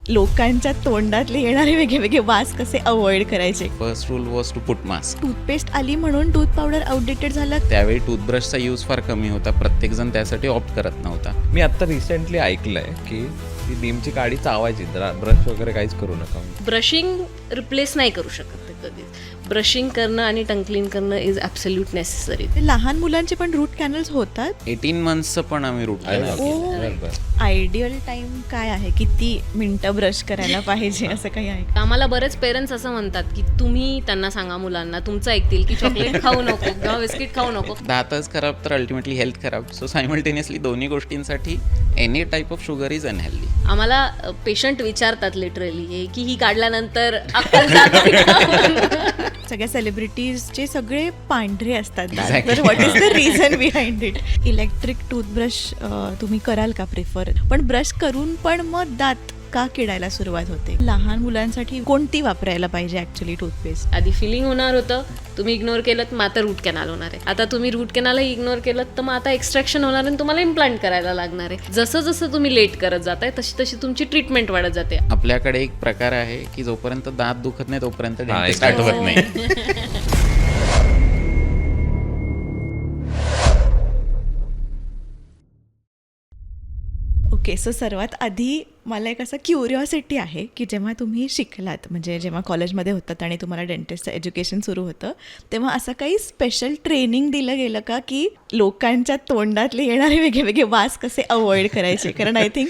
लोकांच्या तोंडातले येणारे वेगळे वास कसे अवॉइड करायचे. First rule was to put mask. Toothpaste आली म्हणून टूथ पावडर आउटडेटेड झालं. त्यावेळी टूथब्रशचा यूज फार कमी होता, प्रत्येकजण त्यासाठी ऑप्ट करत नव्हता. मी आता रिसेंटली ऐकलंय की ती नीमची काडी चावायची, ब्रश वगैरे काहीच करू नका. ब्रशिंग रिप्लेस नाही करू शकत ते कधीच. ब्रशिंग करणं आणि टंग क्लीन करणं इज ॲब्सोल्यूट नेसेसरी. ते लहान मुलांचे पण रूट कॅनल्स होतात. 18 मंथचं पण आम्ही रूट कॅनल केलं. आयडियल टाइम काय आहे, किती मिनिटं ब्रश करायला पाहिजे असं काही आहे? आम्हाला बरेच पेरेंट्स असं म्हणतात की तुम्ही त्यांना सांगा मुलांना, तुमचं ऐकतील की चॉकलेट खाऊ नको किंवा बिस्किट खाऊ नको. दातच खराब तर अल्टिमेटली हेल्थ खराब. सो सायमल्टेनियसली दोन्ही गोष्टींसाठी any type of sugar is unhealthy. आम्हाला पेशंट विचारतात लिटरली की ही काढल्यानंतर अक्कल जाते का? सगळ्या सेलिब्रिटीजचे सगळे पांढरे असतात दात. तर what is the reason behind it? Electric toothbrush तुम्ही कराल का प्रिफर? पण ब्रश करून पण मग दात का किडायला सुरुवात होते? लहान मुलांसाठी कोणती वापरायला पाहिजे ऍक्च्युली टूथपेस्ट? आधी फिलिंग होणार होतं, तुम्ही इग्नोर केलं मग आता रूट कॅनाल होणार आहे. आता तुम्ही रूट कॅनाल इग्नोर केलं तर मग आता एक्स्ट्रॅक्शन होणार आणि तुम्हाला इम्प्लांट करायला लागणार आहे. जसं जसं तुम्ही लेट करत जाताय तशी तशी तुमची ट्रीटमेंट वाढत जाते. आपल्याकडे एक प्रकार आहे की जोपर्यंत दात दुखत नाही तोपर्यंत डेंटिस्ट आठवत नाही. ओके, सो सर्वात आधी मला एक असं क्युरिओसिटी आहे की जेव्हा तुम्ही शिकलात, म्हणजे जेव्हा कॉलेजमध्ये होतात आणि तुम्हाला डेंटिस्टचं एज्युकेशन सुरू होतं, तेव्हा असं काही स्पेशल ट्रेनिंग दिलं गेलं का की लोकांच्या तोंडातले येणारे वेगळे वास कसे अवॉइड करायचे? कारण आय थिंक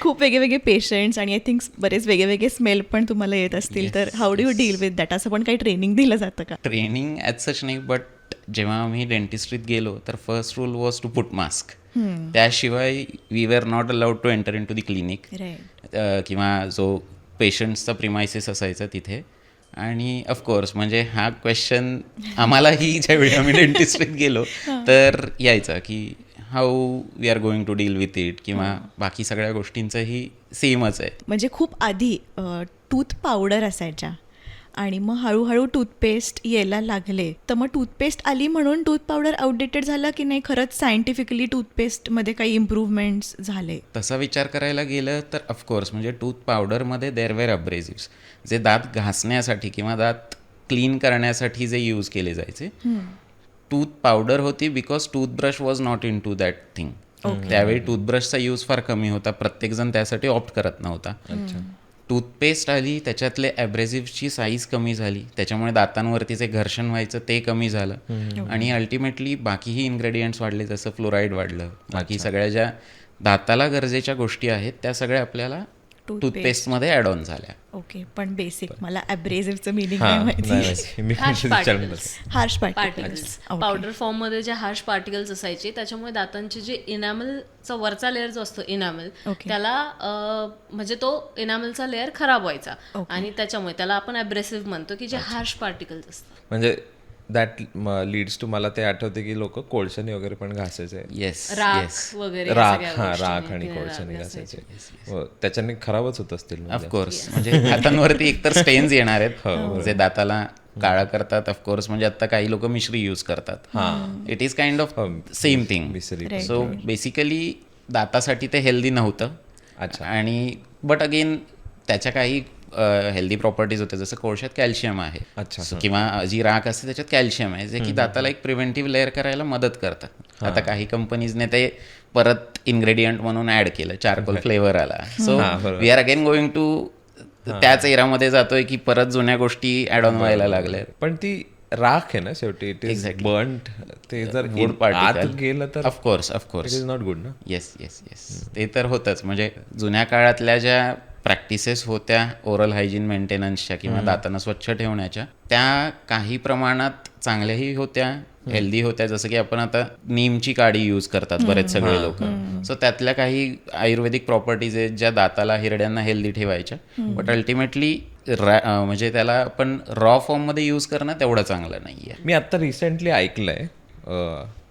खूप वेगळे पेशंट्स आणि आय थिंक बरेच वेगळे स्मेल पण तुम्हाला येत असतील. तर how do you deal with that? असं पण काही ट्रेनिंग दिलं जातं का? ट्रेनिंग ॲज सच नाही, बट जेव्हा आम्ही डेंटिस्ट्रीत गेलो तर first rule was to put mask. त्याशिवाय we were not allowed to enter into the clinic किंवा जो पेशंट्सचा प्रिमायसेस असायचा तिथे. आणि ऑफकोर्स म्हणजे हा क्वेश्चन आम्हालाही ज्यावेळी आम्ही डेंटिस्ट्रीत गेलो तर यायचा की how we are going to deal with it, किंवा बाकी सगळ्या गोष्टींचंही सेमच आहे. म्हणजे खूप आधी टूथ पावडर असायच्या आणि मग हळूहळू टूथपेस्ट यायला लागले, तर मग टूथपेस्ट आली म्हणून टूथ पावडर आउटडेटेड झालं की नाही? खरंच सायंटिफिकली टूथपेस्टमध्ये काही इम्प्रूव्हमेंट्स झाले? तसा विचार करायला गेलं तर ऑफकोर्स म्हणजे टूथ पावडरमध्ये देअर वेर अब्रेसिव्स जे दात घासण्यासाठी किंवा दात क्लीन करण्यासाठी जे यूज केले जायचे. टूथ पावडर होती because toothbrush was not in to that thing. त्यावेळी टूथब्रशचा यूज फार कमी होता, प्रत्येकजण त्यासाठी ऑप्ट करत नव्हता. टूथपेस्ट आली, त्याच्यातले ॲब्रेसिव्हची साईज कमी झाली, त्याच्यामुळे दातांवरती जे घर्षण व्हायचं ते कमी झालं. आणि अल्टिमेटली बाकीही इन्ग्रेडियंट्स वाढले, जसं फ्लोराईड वाढलं. बाकी सगळ्या ज्या दाताला गरजेच्या गोष्टी आहेत त्या सगळ्या आपल्याला टूथपेस्टमध्ये ॲड ऑन झाल्या. ओके, पण बेसिक मला ॲब्रेसिव्हचं मिनिंग नाही माहिती. हार्श पार्टिकल्स पावडर फॉर्ममध्ये जे हार्श पार्टिकल्स असायचे त्याच्यामुळे दातांचे जे इनॅमलचा वरचा लेअर जो असतो इनॅमल, त्याला म्हणजे तो इनॅमलचा लेअर खराब व्हायचा आणि त्याच्यामुळे त्याला आपण ॲब्रेसिव्ह म्हणतो की जे हार्श पार्टिकल्स असतात. म्हणजे दॅट लीड्स टू मला ते आठवते की लोक कोळशाने वगैरे पण घासायचे. येस, राख वगैरे राख आणि कोळशाने घासायचे. त्याच्याने खराबच होत असतील ऑफकोर्स. म्हणजे दातांवरती एकतर स्टेन्स येणार आहेत जे दाताला काळा करतात. ऑफकोर्स म्हणजे आता काही लोक मिश्री यूज करतात. It is kind of same thing. So basically दातासाठी ते हेल्दी नव्हतं. आणि बट अगेन त्याच्या काही हेल्दी प्रॉपर्टीज होते, जसं कोळशात कॅल्शियम आहे किंवा जी राख असते त्याच्यात कॅल्शियम आहे, जे की दाताला एक प्रिव्हेंटिव्ह लेअर करायला मदत करतात. आता काही कंपनीजने ते परत इन्ग्रेडियंट म्हणून ऍड केलं, चारकोल फ्लेवर आला. So we are again going to त्याच एरामध्ये जातोय की परत जुन्या गोष्टी ऍड ऑन व्हायला लागल्या. पण ती राख आहे ना शेवटी, इट इज बर्न्ड. ते जर गुड पार्टिकल गेलं तर of course it is not good ना. येस येस येस, ते तर होतंच. म्हणजे जुन्या काळातल्या ज्या प्रॅक्टिसेस होत्या ओरल हायजीन मेंटेनन्सच्या किंवा दातांना स्वच्छ ठेवण्याच्या, त्या काही प्रमाणात चांगल्याही होत्या, हेल्दी होत्या. जसं की आपण आता नीमची काडी यूज करतात बरेच सगळे लोक. सो त्यातल्या काही आयुर्वेदिक प्रॉपर्टीज आहेत ज्या दाताला, हिरड्यांना हेल्दी ठेवायच्या. बट अल्टिमेटली म्हणजे त्याला आपण रॉ फॉर्ममध्ये यूज करणं तेवढं चांगलं नाही आहे. मी आत्ता रिसेंटली ऐकलंय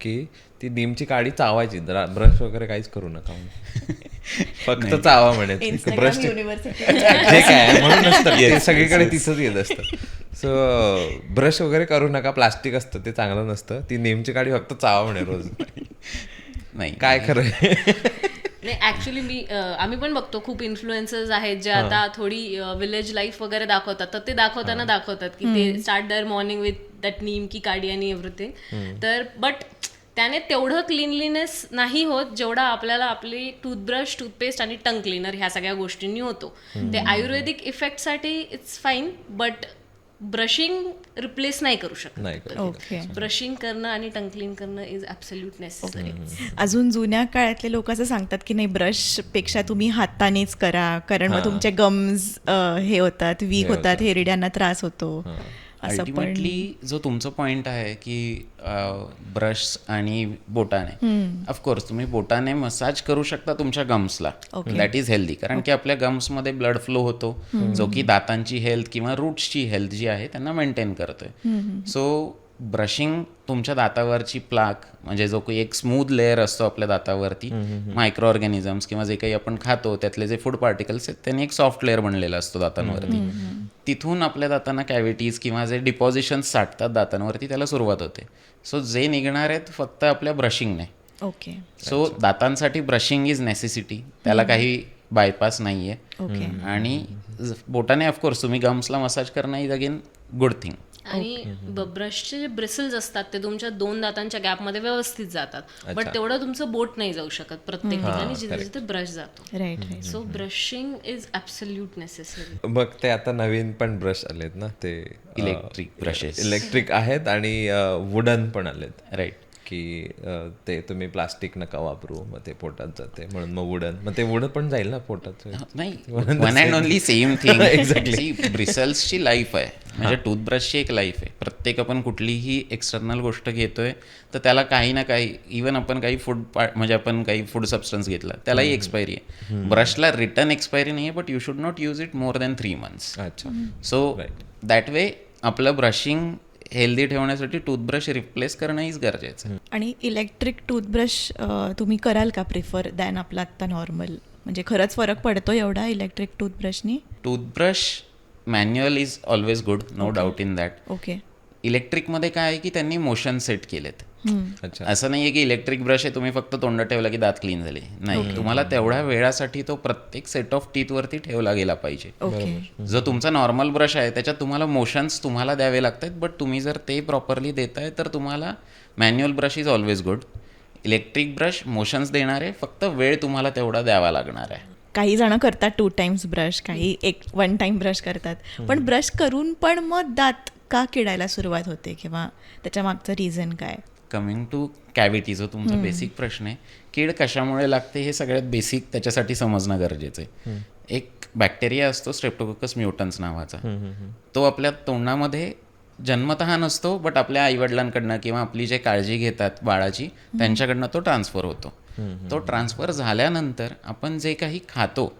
की ती नीमची काडी चावायची, ब्रश वगैरे काहीच करू नका, फक्त चावा म्हणे. ब्रश जे काय म्हणून ते सगळीकडे तिथंच येत असतं. सो ब्रश वगैरे करू नका, प्लास्टिक असतं ते चांगलं नसतं. ती नीमची काडी फक्त चावा म्हणे रोज. नाही, काय खरं नाही ऍक्च्युली आम्ही पण बघतो खूप इन्फ्लुएन्सर्स आहेत जे आता थोडी विलेज लाईफ वगैरे दाखवतात, तर ते दाखवतात की ते start their morning with that neem की काडी आणि एव्हरीथिंग. तर बट त्याने तेवढं क्लिनलीनेस नाही होत जेवढा आपल्याला आपली टूथब्रश, टूथपेस्ट आणि टंग क्लीनर ह्या सगळ्या गोष्टींनी होतो. ते आयुर्वेदिक इफेक्टसाठी it's fine, but brushing replace नाही करू शकत. ओके. ब्रशिंग करणं आणि टंग क्लीन करणं इज ॲब्सोल्यूट नेसेसरी. अजून जुन्या काळातले लोक असं सांगतात की नाही, ब्रश पेक्षा तुम्ही हातानेच करा, कारण मग तुमचे गम्स हे होतात, वीक होतात, हेरिड्यांना त्रास होतो असं. पण अल्टिमेटली जो तुमचा पॉइंट आहे की ब्रश आणि बोटाने, ऑफकोर्स तुम्ही बोटाने मसाज करू शकता तुमच्या गम्सला, दॅट इज हेल्दी, कारण की आपल्या गम्समध्ये ब्लड फ्लो होतो जो की दातांची हेल्थ किंवा रूट्सची हेल्थ जी आहे त्यांना मेंटेन करतोय. सो ब्रशिंग तुमच्या दातावरची प्लाक, म्हणजे जो काही एक स्मूथ लेअर असतो आपल्या दातावरती, मायक्रो ऑर्गॅनिझम्स किंवा जे काही आपण खातो त्यातले जे फूड पार्टिकल्स आहेत त्यांनी एक सॉफ्ट लेअर बनलेला असतो दातांवरती. तिथून आपल्या दातांना कॅव्हिटीज किंवा जे डिपॉझिशन्स साठतात दातांवरती त्याला सुरुवात होते. सो जे निघणार आहेत फक्त आपल्या ब्रशिंगने. ओके. सो दातांसाठी ब्रशिंग इज नेसेसिटी, त्याला काही बायपास नाही आहे. आणि बोटाने ऑफकोर्स तुम्ही गम्सला मसाज करणं इज अगेन गुड थिंग. आणि ब्रशचे जे ब्रिसल्स असतात ते तुमच्या 2 दातांच्या गॅपमध्ये व्यवस्थित जातात, बट तेवढं तुमचं बोट नाही जाऊ शकत प्रत्येक ठिकाणी जिथे जिथे ब्रश जातो. Right. So brushing is absolute necessary. मग ते आता नवीन पण ब्रश आलेत ना, ते इलेक्ट्रिक ब्रशेस, इलेक्ट्रिक आहेत आणि वुडन पण आलेत. राईट. की ते तुम्ही प्लास्टिक नका वापरू, मग ते पोटात जाते, म्हणून मग मग ते वुडन पण जाईल ना पोटात. नाही, one and only same thing. Exactly. ब्रिसल्सची लाईफ आहे, म्हणजे टूथब्रशची एक लाईफ आहे. प्रत्येक आपण कुठलीही एक्सटर्नल गोष्ट घेतोय तर त्याला काही ना काही, इवन आपण काही म्हणजे आपण काही फूड सबस्टन्स घेतला त्यालाही एक्सपायरी आहे. ब्रशला रिटर्न एक्सपायरी नाही आहे, but you should not use it more than 3 months. अच्छा. सो दॅट वे आपलं ब्रशिंग हेल्दी ठेवण्यासाठी टूथब्रश रिप्लेस करणं इज गरजेचं. आणि इलेक्ट्रिक टूथब्रश तुम्ही कराल का प्रिफर दॅन आपला आत्ता नॉर्मल? म्हणजे खरंच फरक पडतो एवढा इलेक्ट्रिक टूथब्रशनी? Toothbrush manual is always good, no doubt in that. Okay. इलेक्ट्रिकमध्ये काय आहे की त्यांनी मोशन सेट केलेत. अच्छा. असं नाही आहे की इलेक्ट्रिक ब्रश आहे तुम्ही फक्त तोंडात ठेवला की दात क्लीन झाले, नाही. तुम्हाला तेवढ्या वेळासाठी तो प्रत्येक सेट ऑफ टीथ वरती ठेवला गेला पाहिजे. ओके. जो तुमचा नॉर्मल ब्रश आहे त्याच्यात तुम्हाला मोशन्स तुम्हाला द्यावे लागतात, बट तुम्ही जर ते प्रॉपरली देताय तर तुम्हाला manual brush is always good. Electric brush motions देणार आहे, फक्त वेळ तुम्हाला तेवढा द्यावा लागणार आहे. काही जण करतात 2 times ब्रश, काही 1 time ब्रश करतात, पण ब्रश करून पण मग दात का किडायला सुरुवात होते, किंवा त्याच्या मागचं रिझन काय? कमिंग टू कॅव्हिटी, जो तुमचा बेसिक प्रश्न आहे, कीड कशामुळे लागते हे सगळ्यात बेसिक त्याच्यासाठी समजणं गरजेचं आहे. एक बॅक्टेरिया असतो स्ट्रेप्टोकोकस म्युटन्स नावाचा, तो आपल्या तोंडामध्ये जन्मतः नसतो, बट आपल्या आईवडिलांकडनं किंवा आपली जे काळजी घेतात बाळाची त्यांच्याकडनं तो ट्रान्सफर होतो. तो ट्रान्सफर झाल्यानंतर आपण जे काही खातो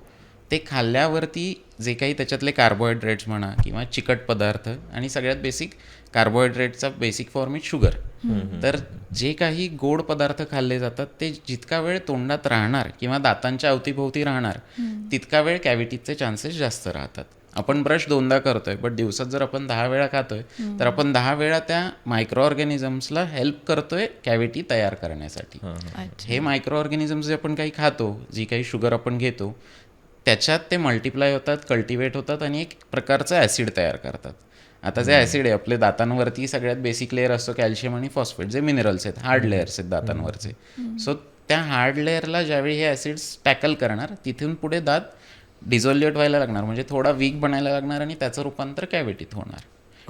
ते खाल्ल्यावरती जे काही त्याच्यातले कार्बोहायड्रेट्स म्हणा किंवा चिकट पदार्थ, आणि सगळ्यात बेसिक कार्बोहायड्रेटचा बेसिक फॉर्म इज शुगर. तर जे काही गोड पदार्थ खाल्ले जातात ते जितका वेळ तोंडात राहणार किंवा दातांच्या अवतीभोवती राहणार तितका वेळ कॅव्हिटीचे चान्सेस जास्त राहतात. आपण ब्रश 2दा करतोय, बट दिवसात जर आपण 10 वेळा खातोय तर आपण 10 वेळा त्या मायक्रो ऑर्गॅनिझम्सला हेल्प करतोय कॅव्हिटी तयार करण्यासाठी. हे मायक्रो ऑर्गॅनिझम्स जे आपण काही खातो, जी काही शुगर आपण घेतो, त्याच्यात ते मल्टिप्लाय होतात, कल्टिवेट होतात आणि एक प्रकारचं ॲसिड तयार करतात. आता जे ॲसिड आहे आपले दातांवरती सगळ्यात बेसिक लेअर असतो कॅल्शियम आणि फॉस्फेट, जे मिनरल्स आहेत, हार्ड लेअर्स आहेत दातांवरचे. सो त्या हार्ड लेअरला ज्यावेळी हे ॲसिड्स टॅकल करणार, तिथून पुढे दात डिझोल्युएट व्हायला लागणार, म्हणजे थोडा वीक बनायला लागणार आणि त्याचं रूपांतर कॅव्हिटीत होणार.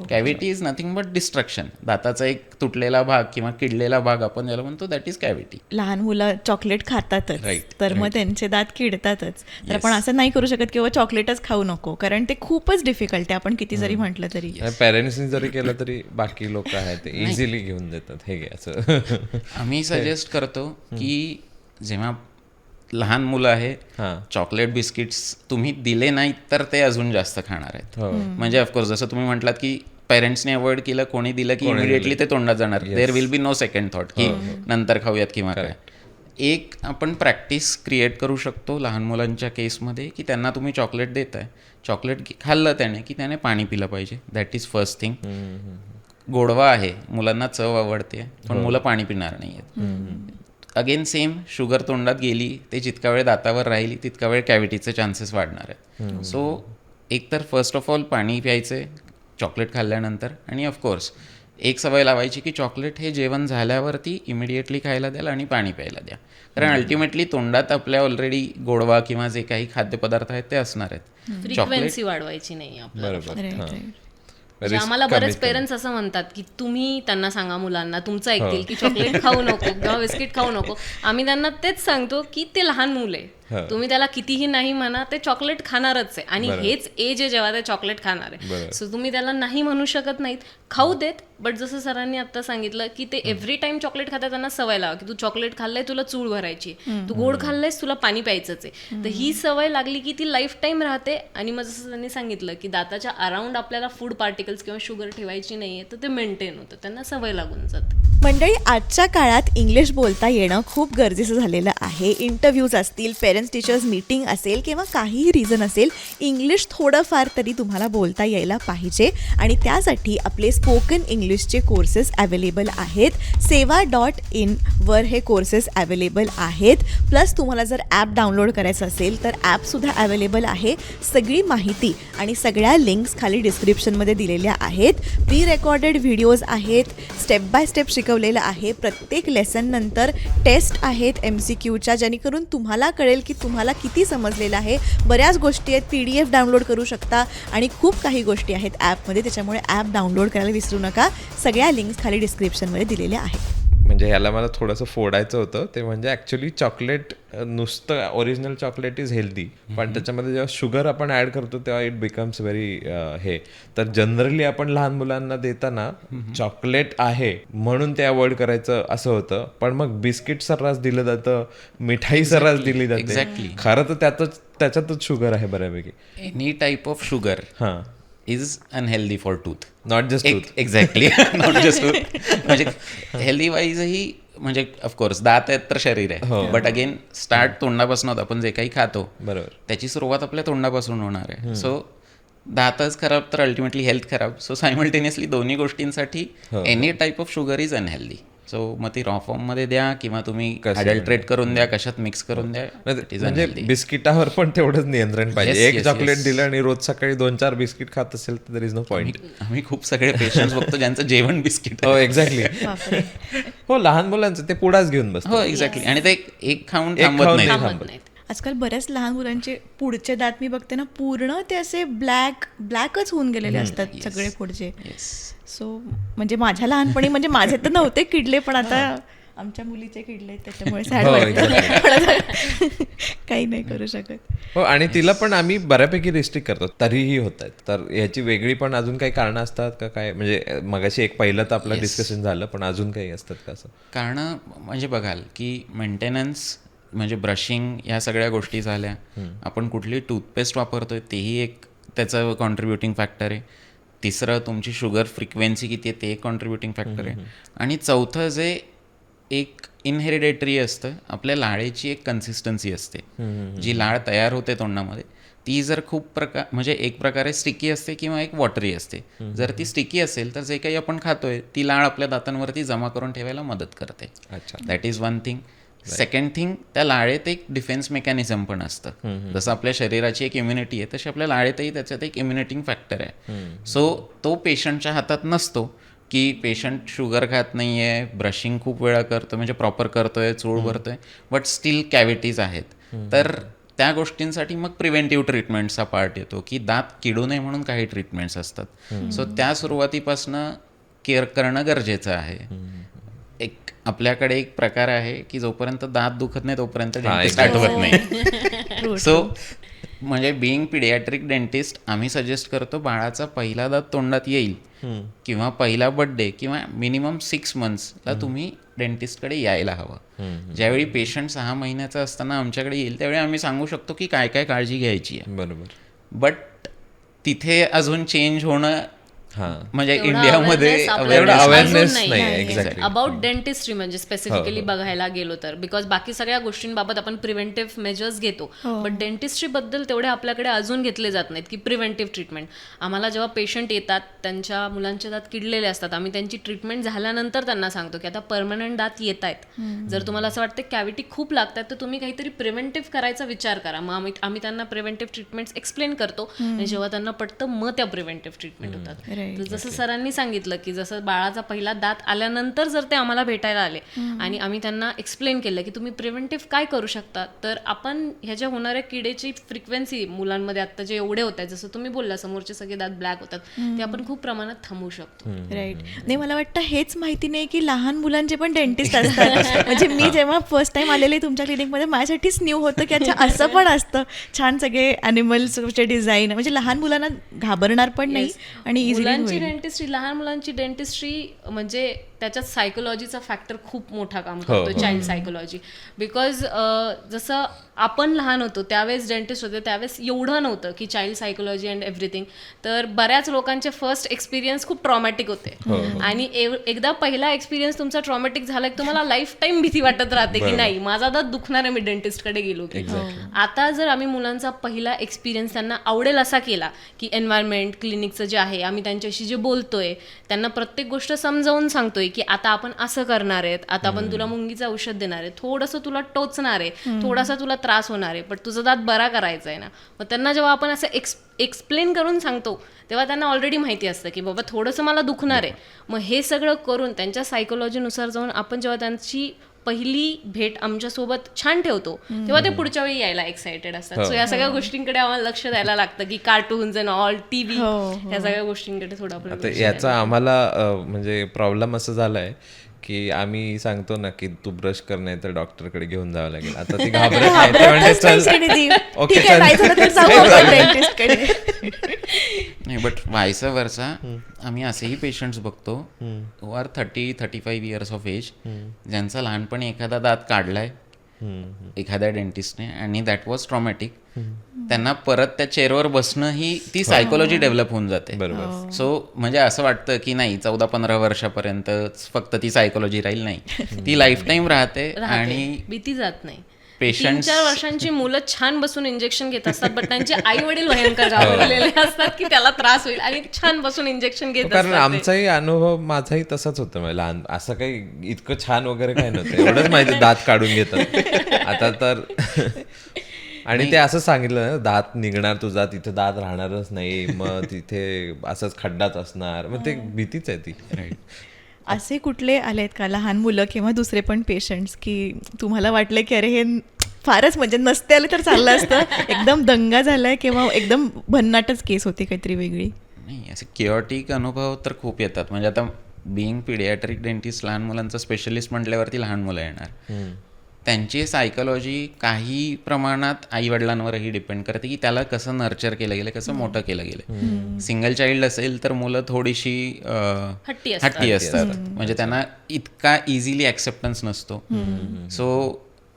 Cavity is nothing but destruction. दाताचा एक तुटलेला भाग किंवा किडलेला भाग आपण ज्याला म्हणतो दॅट इज कॅव्हिटी. लहान मुलं चॉकलेट खातातच, तर मग त्यांचे दात किडतातच. तर आपण असं नाही करू शकत किंवा चॉकलेटच खाऊ नको, कारण ते खूपच डिफिकल्ट आहे आपण किती जरी म्हटलं तरी. पॅरेंट्सनी जरी केलं तरी बाकी लोक आहेत ते इझिली घेऊन देतात, हे घ्यायचं. आम्ही सजेस्ट करतो की जेव्हा लहान मुलं आहे, चॉकलेट बिस्किट्स तुम्ही दिले नाहीत तर ते अजून जास्त खाणार आहेत. म्हणजे ऑफकोर्स जसं तुम्ही म्हटलात की पेरेंट्सने अवॉइड केलं, कोणी दिलं की इमिडिएटली ते तोंडात जाणार. There will be no second thought की नंतर खाऊयात किंवा काय. एक आपण प्रॅक्टिस क्रिएट करू शकतो लहान मुलांच्या केसमध्ये की त्यांना तुम्ही चॉकलेट देताय, चॉकलेट खाल्लं त्याने की त्याने पाणी पिलं पाहिजे. That is first thing. गोडवा आहे, मुलांना चव आवडते, पण मुलं पाणी पिणार नाही आहेत. अगेन सेम, शुगर तोंडात गेली ते जितका वेळ दातावर राहिली तितका वेळ कॅव्हिटीचे चान्सेस वाढणार आहेत. सो एकतर फर्स्ट ऑफ ऑल पाणी प्यायचे चॉकलेट खाल्ल्यानंतर, आणि ऑफकोर्स एक सवय लावायची की चॉकलेट हे जेवण झाल्यावरती इमिडिएटली खायला द्याल आणि पाणी प्यायला द्या. कारण अल्टिमेटली तोंडात आपल्या ऑलरेडी गोडवा किंवा जे काही खाद्यपदार्थ आहेत ते असणार आहेत. फ्रिक्वेन्सी वाढवायची नाही आपल्याला. बरोबर. म्हणजे आम्हाला बरेच पेरेंट्स असं म्हणतात की तुम्ही त्यांना सांगा मुलांना, तुमचं ऐकतील की चॉकलेट खाऊ नको किंवा बिस्किट खाऊ नको. आम्ही त्यांना तेच सांगतो की ते लहान मुलं आहे, तुम्ही त्याला कितीही नाही म्हणा, ते चॉकलेट खाणारच आहे आणि हेच एज आहे जेव्हा ते चॉकलेट खाणार आहे. सो तुम्ही त्याला नाही म्हणू शकत नाहीत, खाऊ देत. बट जसं सरांनी आता सांगितलं की ते एव्हरी टाइम चॉकलेट खातात, त्यांना सवय लावा की तू चॉकलेट खाल्लंय तुला चूळ भरायची, तू गोड खाल्लंयस तुला पाणी प्यायचंच आहे. तर ही सवय लागली की ती लाईफ टाईम राहते. आणि मग जसं त्यांनी सांगितलं की दाताच्या अराउंड आपल्याला फूड पार्टिकल्स किंवा शुगर ठेवायची नाहीये, तर ते मेंटेन होतं, त्यांना सवय लागून जाते. मंडळी, आजच्या काळात इंग्लिश बोलता येणं खूप गरजेचं झालेलं आहे. इंटरव्ह्यूज असतील, पेरेंट्स टीचर्स मीटिंग असेल किंवा काहीही रिझन असेल, इंग्लिश थोडंफार तरी तुम्हाला बोलता यायला पाहिजे. आणि त्यासाठी आपले स्पोकन इंग्लिशचे कोर्सेस अवेलेबल आहेत. seva.in वर हे कोर्सेस अवेलेबल आहेत. प्लस तुम्हाला जर ॲप डाउनलोड करायचं असेल तर ॲपसुद्धा अवेलेबल आहे. सगळी माहिती आणि सगळ्या लिंक्स खाली डिस्क्रिप्शनमध्ये दिलेल्या आहेत. प्री रेकॉर्डेड व्हिडिओज आहेत, स्टेप बाय स्टेप शिकवलेलं आहे. प्रत्येक लेसन नंतर टेस्ट आहेत MCQच्या, जेणेकरून तुम्हाला कळेल की तुम्हाला किती समजलेलं आहे. बऱ्याच गोष्टी आहेत, PDF डाउनलोड करू शकता आणि खूप काही गोष्टी आहेत ॲपमध्ये. त्याच्यामुळे ॲप डाउनलोड करायला विसरू नका. सगळ्या लिंक्स खाली डिस्क्रिप्शनमध्ये दिलेल्या आहेत. म्हणजे ह्याला मला थोडंसं फोडायचं होतं ते म्हणजे ॲक्च्युली चॉकलेट नुसतं ओरिजिनल चॉकलेट इज हेल्दी, पण त्याच्यामध्ये जेव्हा शुगर आपण ॲड करतो तेव्हा इट बिकम्स व्हेरी हे. तर जनरली आपण लहान मुलांना देताना चॉकलेट आहे म्हणून ते अवॉइड करायचं असं होतं, पण मग बिस्किट सर्रास दिलं जातं, मिठाई सर्रास दिली जाते. Exactly. खरं तर त्याच्यातच शुगर आहे बऱ्यापैकी. एनी टाईप ऑफ शुगर हां, is unhealthy for tooth. Not just tooth. Exactly, not just tooth. म्हणजे हेल्दी वाईजही, म्हणजे ऑफकोर्स दात आहेत तर शरीर आहे, बट अगेन स्टार्ट तोंडापासून होतं. आपण जे काही खातो बरोबर, त्याची सुरुवात आपल्या तोंडापासून होणार आहे. सो दातच खराब तर अल्टिमेटली हेल्थ खराब. सो सायमल्टेनियसली दोन्ही गोष्टींसाठी any type of sugar is unhealthy. So मग ती रॉ फॉर्म मध्ये द्या किंवा तुम्ही अडल्ट्रेट करून द्या, कशात मिक्स करून द्या. म्हणजे बिस्किटावर पण तेवढंच नियंत्रण पाहिजे. एक चॉकलेट दिलं आणि रोज सकाळी 2-4 बिस्किट खात असेल तर देयर इज नो पॉईंट. आम्ही खूप सगळे पेशंट्स बघतो ज्यांचं जेवण बिस्किट. हो, एक्झॅक्टली. हो, लहान मुलांचं ते पुढाच घेऊन बसतो. हो, एक्झॅक्टली. आणि ते एक खाऊन थांबत नाही. नाहीत. आजकाल बऱ्याच लहान मुलांचे पुढचे दात मी बघते ना, पूर्ण ते असे ब्लॅकच होऊन गेलेले असतात सगळे पुढचे. सो म्हणजे माझ्या लहानपणी, म्हणजे माझे तर नव्हते किडले, पण आता आमच्या मुलीचे किडले, त्याच्यामुळे सॅड वाटतं. काही नाही करू शकत. हो, आणि तिला पण आम्ही बऱ्यापैकी रिस्ट्रिक्ट करतो, तरीही होत आहेत. तर ह्याची वेगळी पण अजून काही कारणं असतात का काय? म्हणजे मगाशी एक पहिलं तर आपलं डिस्कशन झालं, पण अजून काही असतात का असं? कारणं म्हणजे बघाल की मेंटेनन्स, म्हणजे ब्रशिंग, ह्या सगळ्या गोष्टी झाल्या. आपण कुठली टूथपेस्ट वापरतोय तेही एक त्याचं कॉन्ट्रीब्युटिंग फॅक्टर आहे. तिसरं, तुमची शुगर फ्रिक्वेन्सी किती आहे ते एक कॉन्ट्रीब्युटिंग फॅक्टर आहे. आणि चौथं जे एक इनहेरिडेटरी असतं, आपल्या लाळेची एक कन्सिस्टन्सी असते. जी लाळ तयार होते तोंडामध्ये, ती जर खूप म्हणजे एक प्रकारे स्टिकी असते किंवा एक वॉटरी असते. जर ती स्टिकी असेल तर जे काही आपण खातोय ती लाळ आपल्या दातांवरती जमा करून ठेवायला मदत करते. That is one thing. Second thing, त्या लाळेत एक डिफेन्स मेकॅनिझम पण असतं. जसं आपल्या शरीराची एक इम्युनिटी आहे तशी आपल्या लाळेतही त्याच्यात एक इम्युनिटिंग फॅक्टर आहे. सो तो पेशंटच्या हातात नसतो की पेशंट शुगर खात नाही आहे, ब्रशिंग खूप वेळा करतो, म्हणजे प्रॉपर करतोय, चूळ भरतोय, बट स्टील कॅव्हिटीज आहेत. तर त्या गोष्टींसाठी मग प्रिव्हेंटिव्ह ट्रीटमेंट्सचा पार्ट येतो की दात किडू नये म्हणून काही ट्रीटमेंट्स असतात. सो त्या सुरुवातीपासनं केअर करणं गरजेचं आहे. एक आपल्याकडे एक प्रकार आहे की जोपर्यंत दात दुखत नाही तोपर्यंत डेंटिस्ट आठवत नाही. सो म्हणजे बिईंग पिडियाट्रिक डेंटिस्ट, आम्ही सजेस्ट करतो बाळाचा पहिला दात तोंडात येईल किंवा पहिला बर्थडे किंवा मिनिमम 6 मंथ्सला तुम्ही डेंटिस्टकडे यायला हवं. ज्यावेळी पेशंट 6 महिन्याचा असताना आमच्याकडे येईल त्यावेळी आम्ही सांगू शकतो की काय काय काळजी घ्यायची आहे. बरोबर. बट तिथे अजून चेंज होणं म्हणजे इंडियामध्ये एवढा awareness नाही, exactly. अबाउट डेंटिस्ट्री म्हणजे स्पेसिफिकली बघायला गेलो तर बिकॉज बाकी सगळ्या गोष्टींबाबत आपण प्रिव्हेंटिव्ह मेजर्स घेतो बट डेंटिस्ट्री बद्दल तेवढे आपल्याकडे अजून घेतले जात नाहीत की प्रिव्हेंटिव्ह ट्रीटमेंट. आम्हाला जेव्हा पेशंट येतात त्यांच्या मुलांचे दात किडलेले असतात, आम्ही त्यांची ट्रीटमेंट झाल्यानंतर त्यांना सांगतो की आता परमनंट दात येत आहेत, जर तुम्हाला असं वाटतं कॅव्हिटी खूप लागतात तर तुम्ही काहीतरी प्रिव्हेंटिव्ह करायचा विचार करा. मग आम्ही त्यांना प्रिव्हेंटिव्ह ट्रीटमेंट्स एक्सप्लेन करतो आणि जेव्हा त्यांना पटतं मग त्या प्रिव्हेंटिव्ह ट्रीटमेंट होतात. तर जसं सरांनी सांगितलं की जसं बाळाचा पहिला दात आल्यानंतर जर ते आम्हाला भेटायला आले आणि आम्ही त्यांना एक्सप्लेन केलं की तुम्ही प्रिव्हेंटिव्ह काय करू शकता, तर आपण ह्याच्या होणाऱ्या किडेची फ्रिक्वेन्सी मुलांमध्ये आता जे एवढे होत आहेत, जसं तुम्ही बोलला समोरचे सगळे दात ब्लॅक होतात, ते आपण खूप प्रमाणात थांबवू शकतो. राईट. नाही, मला वाटतं हेच माहिती नाही की लहान मुलांचे पण डेंटिस्ट असतात. म्हणजे मी जेव्हा फर्स्ट टाइम आलेले तुमच्या क्लिनिकमध्ये माझ्यासाठीच न्यू होतं की अच्छा असं पण असतं. छान सगळे ॲनिमल्सचे डिझाईन, म्हणजे लहान मुलांना घाबरणार पण नाही आणि इझिली. डेंटिस्ट्री, लहान मुलांची डेंटिस्ट्री म्हणजे त्याच्यात सायकोलॉजीचा फॅक्टर खूप मोठा काम करतो, चाइल्ड सायकोलॉजी. बिकॉज जसं आपण लहान होतो त्यावेळेस डेंटिस्ट होते त्यावेळेस एवढं नव्हतं की चाइल्ड सायकोलॉजी अँड एव्हरीथिंग. तर बऱ्याच लोकांचे फर्स्ट एक्सपिरियन्स खूप ट्रॉमॅटिक होते आणि एकदा पहिला एक्सपिरियन्स तुमचा ट्रॉमॅटिक झाला की तुम्हाला लाईफ टाईम भीती वाटत राहते की नाही माझा दात दुखणार आहे, मी डेंटिस्टकडे गेलो की. आता जर आम्ही मुलांचा पहिला एक्सपिरियन्स त्यांना आवडेल असा केला की एन्व्हायरमेंट क्लिनिकचं जे आहे, आम्ही त्यांच्याशी जे बोलतोय, त्यांना प्रत्येक गोष्ट समजावून सांगतोय की आता आपण असं करणार आहेत, आता आपण तुला मुंगीचं औषध देणार आहे, थोडंसं तुला टोचणार आहे, थोडासा तुला त्रास होणार आहे, पण तुझा दात बरा करायचा आहे ना. मग त्यांना जेव्हा आपण असं एक्सप्लेन करून सांगतो तेव्हा त्यांना ऑलरेडी माहिती असतं की बाबा थोडंसं मला दुखणार आहे. मग हे सगळं करून त्यांच्या सायकोलॉजीनुसार जाऊन आपण जेव्हा त्यांची पहिली भेट आमच्यासोबत छान ठेवतो तेव्हा ते पुढच्या वेळी यायला एक्सायटेड असतात. सो या सगळ्या गोष्टींकडे आम्हाला लक्ष द्यायला लागतं की कार्टून्स अँड ऑल टीव्ही या सगळ्या गोष्टींकडे थोडं आपण आता याचा आम्हाला म्हणजे प्रॉब्लेम असं झालाय की आम्ही सांगतो ना की तू ब्रश कर नाही तर डॉक्टरकडे घेऊन जावं लागेल. आता ती घाबरत नाही, ते म्हणते चल ओके नाही, बट व्हायस वर्सा आम्ही असेही पेशंट्स बघतो हु आर 30-35 इयर्स ऑफ एज, ज्यांचा लहानपणी एखादा दात काढलाय एखाद्या डेंटिस्टने आणि दॅट वॉज ट्रॉमॅटिक. त्यांना परत त्या चेअरवर बसणं ही ती सायकोलॉजी डेव्हलप होऊन जाते. बरोबर. सो म्हणजे असं वाटतं की नाही 14-15 वर्षापर्यंत फक्त ती सायकोलॉजी राहील, नाही ती लाईफ टाईम राहते आणि भीती जात नाही. पेशंट 3-4 वर्षांची मुलं छान बसून इंजेक्शन घेत असतात बट त्यांचे आई वडील भयंकर घाबरलेले असतात की त्याला त्रास होईल आणि छान बसून इंजेक्शन घेत असतात. कारण आमचाही अनुभव माझाही तसाच होतं. लहान असं काही इतकं छान वगैरे काही नव्हतं, एवढंच माहिती दात काढून घेतात आता तर. आणि ते असं सांगितलं ना दात निघणार तुझा, तिथे दात राहणारच नाही, मग तिथे असंच खड्डाच असणार, मग ते भीतीच आहे ती. असे कुठले आलेत का लहान मुलं किंवा दुसरे पण पेशंट्स की तुम्हाला वाटलं की अरे हे फारच म्हणजे नसते आले तर चाललं असतं, एकदम दंगा झालाय किंवा एकदम भन्नाटच केस होती काहीतरी वेगळी? नाही, असे किओटिक अनुभव तर खूप येतात. म्हणजे आता बिईंग पिडियाट्रिक डेंटिस्ट, लहान मुलांचा स्पेशलिस्ट म्हटल्यावरती लहान मुलं येणार. त्यांची सायकोलॉजी काही प्रमाणात आईवडिलांवरही डिपेंड करते की त्याला कसं नर्चर केलं गेलं, कसं मोठं केलं गेलं. सिंगल चाइल्ड असेल तर मुलं थोडीशी हट्टी असतात, म्हणजे त्यांना इतका इझिली ॲक्सेप्टन्स नसतो. सो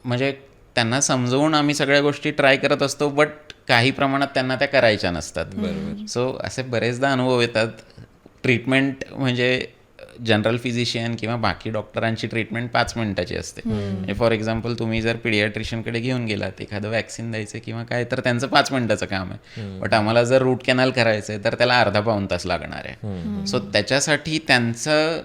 म्हणजे त्यांना समजवून आम्ही सगळ्या गोष्टी ट्राय करत असतो बट काही प्रमाणात त्यांना त्या करायच्या नसतात. बरोबर. सो असे बरेचदा अनुभव येतात. ट्रीटमेंट म्हणजे जनरल फिजिशियन किंवा बाकी डॉक्टरांची ट्रीटमेंट 5 मिनिटाची असते. फॉर एक्झाम्पल तुम्ही जर पिडियाट्रिशियनकडे घेऊन गेलात एखादं वॅक्सिन द्यायचं किंवा काय, तर त्यांचं 5 मिनिटाचं काम आहे. बट आम्हाला जर रूट कॅनल करायचं आहे तर त्याला अर्धा-पाऊण तास लागणार आहे. सो त्याच्यासाठी त्यांचं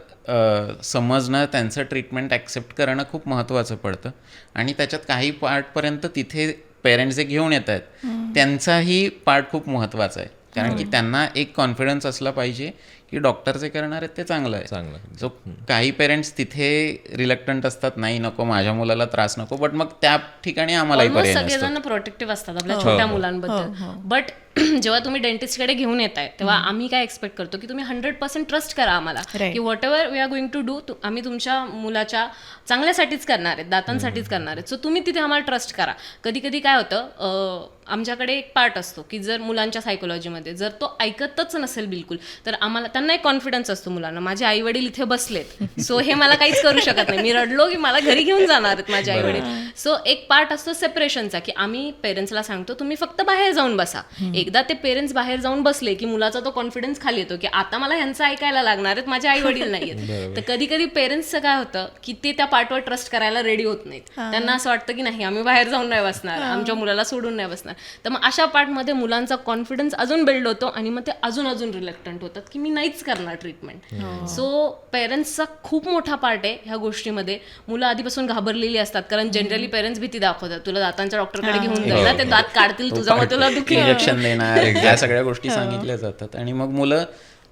समजणं, त्यांचं ट्रीटमेंट ॲक्सेप्ट करणं खूप महत्त्वाचं पडतं. आणि त्याच्यात काही पार्टपर्यंत तिथे पेरेंट्स जे घेऊन येत आहेत त्यांचाही पार्ट खूप महत्त्वाचा आहे. कारण की त्यांना एक कॉन्फिडन्स असला पाहिजे की डॉक्टर जे करणार आहेत ते चांगलं आहे. सो काही पेरेंट्स तिथे रिलक्टंट असतात, नाही नको माझ्या मुलाला त्रास नको, बट मग त्या ठिकाणी आम्हालाही पर्याय नसतो. सगळेजण प्रोटेक्टिव्ह असतात आपल्या छोट्या मुलांबद्दल. बट जेव्हा तुम्ही डेंटिस्टकडे घेऊन येताय तेव्हा आम्ही काय एक्सपेक्ट करतो की तुम्ही 100% ट्रस्ट करा आम्हाला की whatever we are going to do आम्ही तुमच्या मुलाच्या चांगल्यासाठीच करणार आहेत, दातांसाठीच करणार आहेत. सो तुम्ही तिथे आम्हाला ट्रस्ट करा. कधी कधी काय होतं, आमच्याकडे एक पार्ट असतो की जर मुलांच्या सायकोलॉजीमध्ये जर तो ऐकतच नसेल बिलकुल तर आम्हाला त्यांना एक कॉन्फिडन्स असतो मुलांना, माझे आई वडील इथे बसलेत, सो हे मला काहीच करू शकत नाही, मी रडलो की मला घरी घेऊन जाणार आहेत माझे आई वडील. सो एक पार्ट असतो सेपरेशनचा, की आम्ही पेरेंट्सला सांगतो तुम्ही फक्त बाहेर जाऊन बसा. एकदा ते पेरेंट्स बाहेर जाऊन बसले की मुलाचा तो कॉन्फिडन्स खाली येतो की आता मला ह्यांचं ऐकायला लागणार आहेत, माझे आई वडील नाहीयेत. तर कधी कधी पेरेंट्सचं काय होतं की ते त्या पार्टवर ट्रस्ट करायला रेडी होत नाहीत. त्यांना असं वाटतं की नाही, आम्ही बाहेर जाऊन नाही बसणार, आमच्या मुलाला सोडून नाही बसणार. तर मग अशा पार्टमध्ये मुलांचा कॉन्फिडन्स अजून बिल्ड होतो आणि मग ते अजून रिलक्टंट होतात की मी नाहीच करणार ट्रीटमेंट. सो पेरेंट्सचा खूप मोठा पार्ट आहे ह्या गोष्टीमध्ये. मुलं आधीपासून घाबरलेली असतात, कारण जनरली पेरेंट्स भीती दाखवतात, तुला दातांच्या डॉक्टरकडे घेऊन जाईल ना, ते दात काढतील तुझा, मग तुला दुखी इंजेक्शन देणार, या सगळ्या गोष्टी सांगितल्या जातात आणि मग मुलं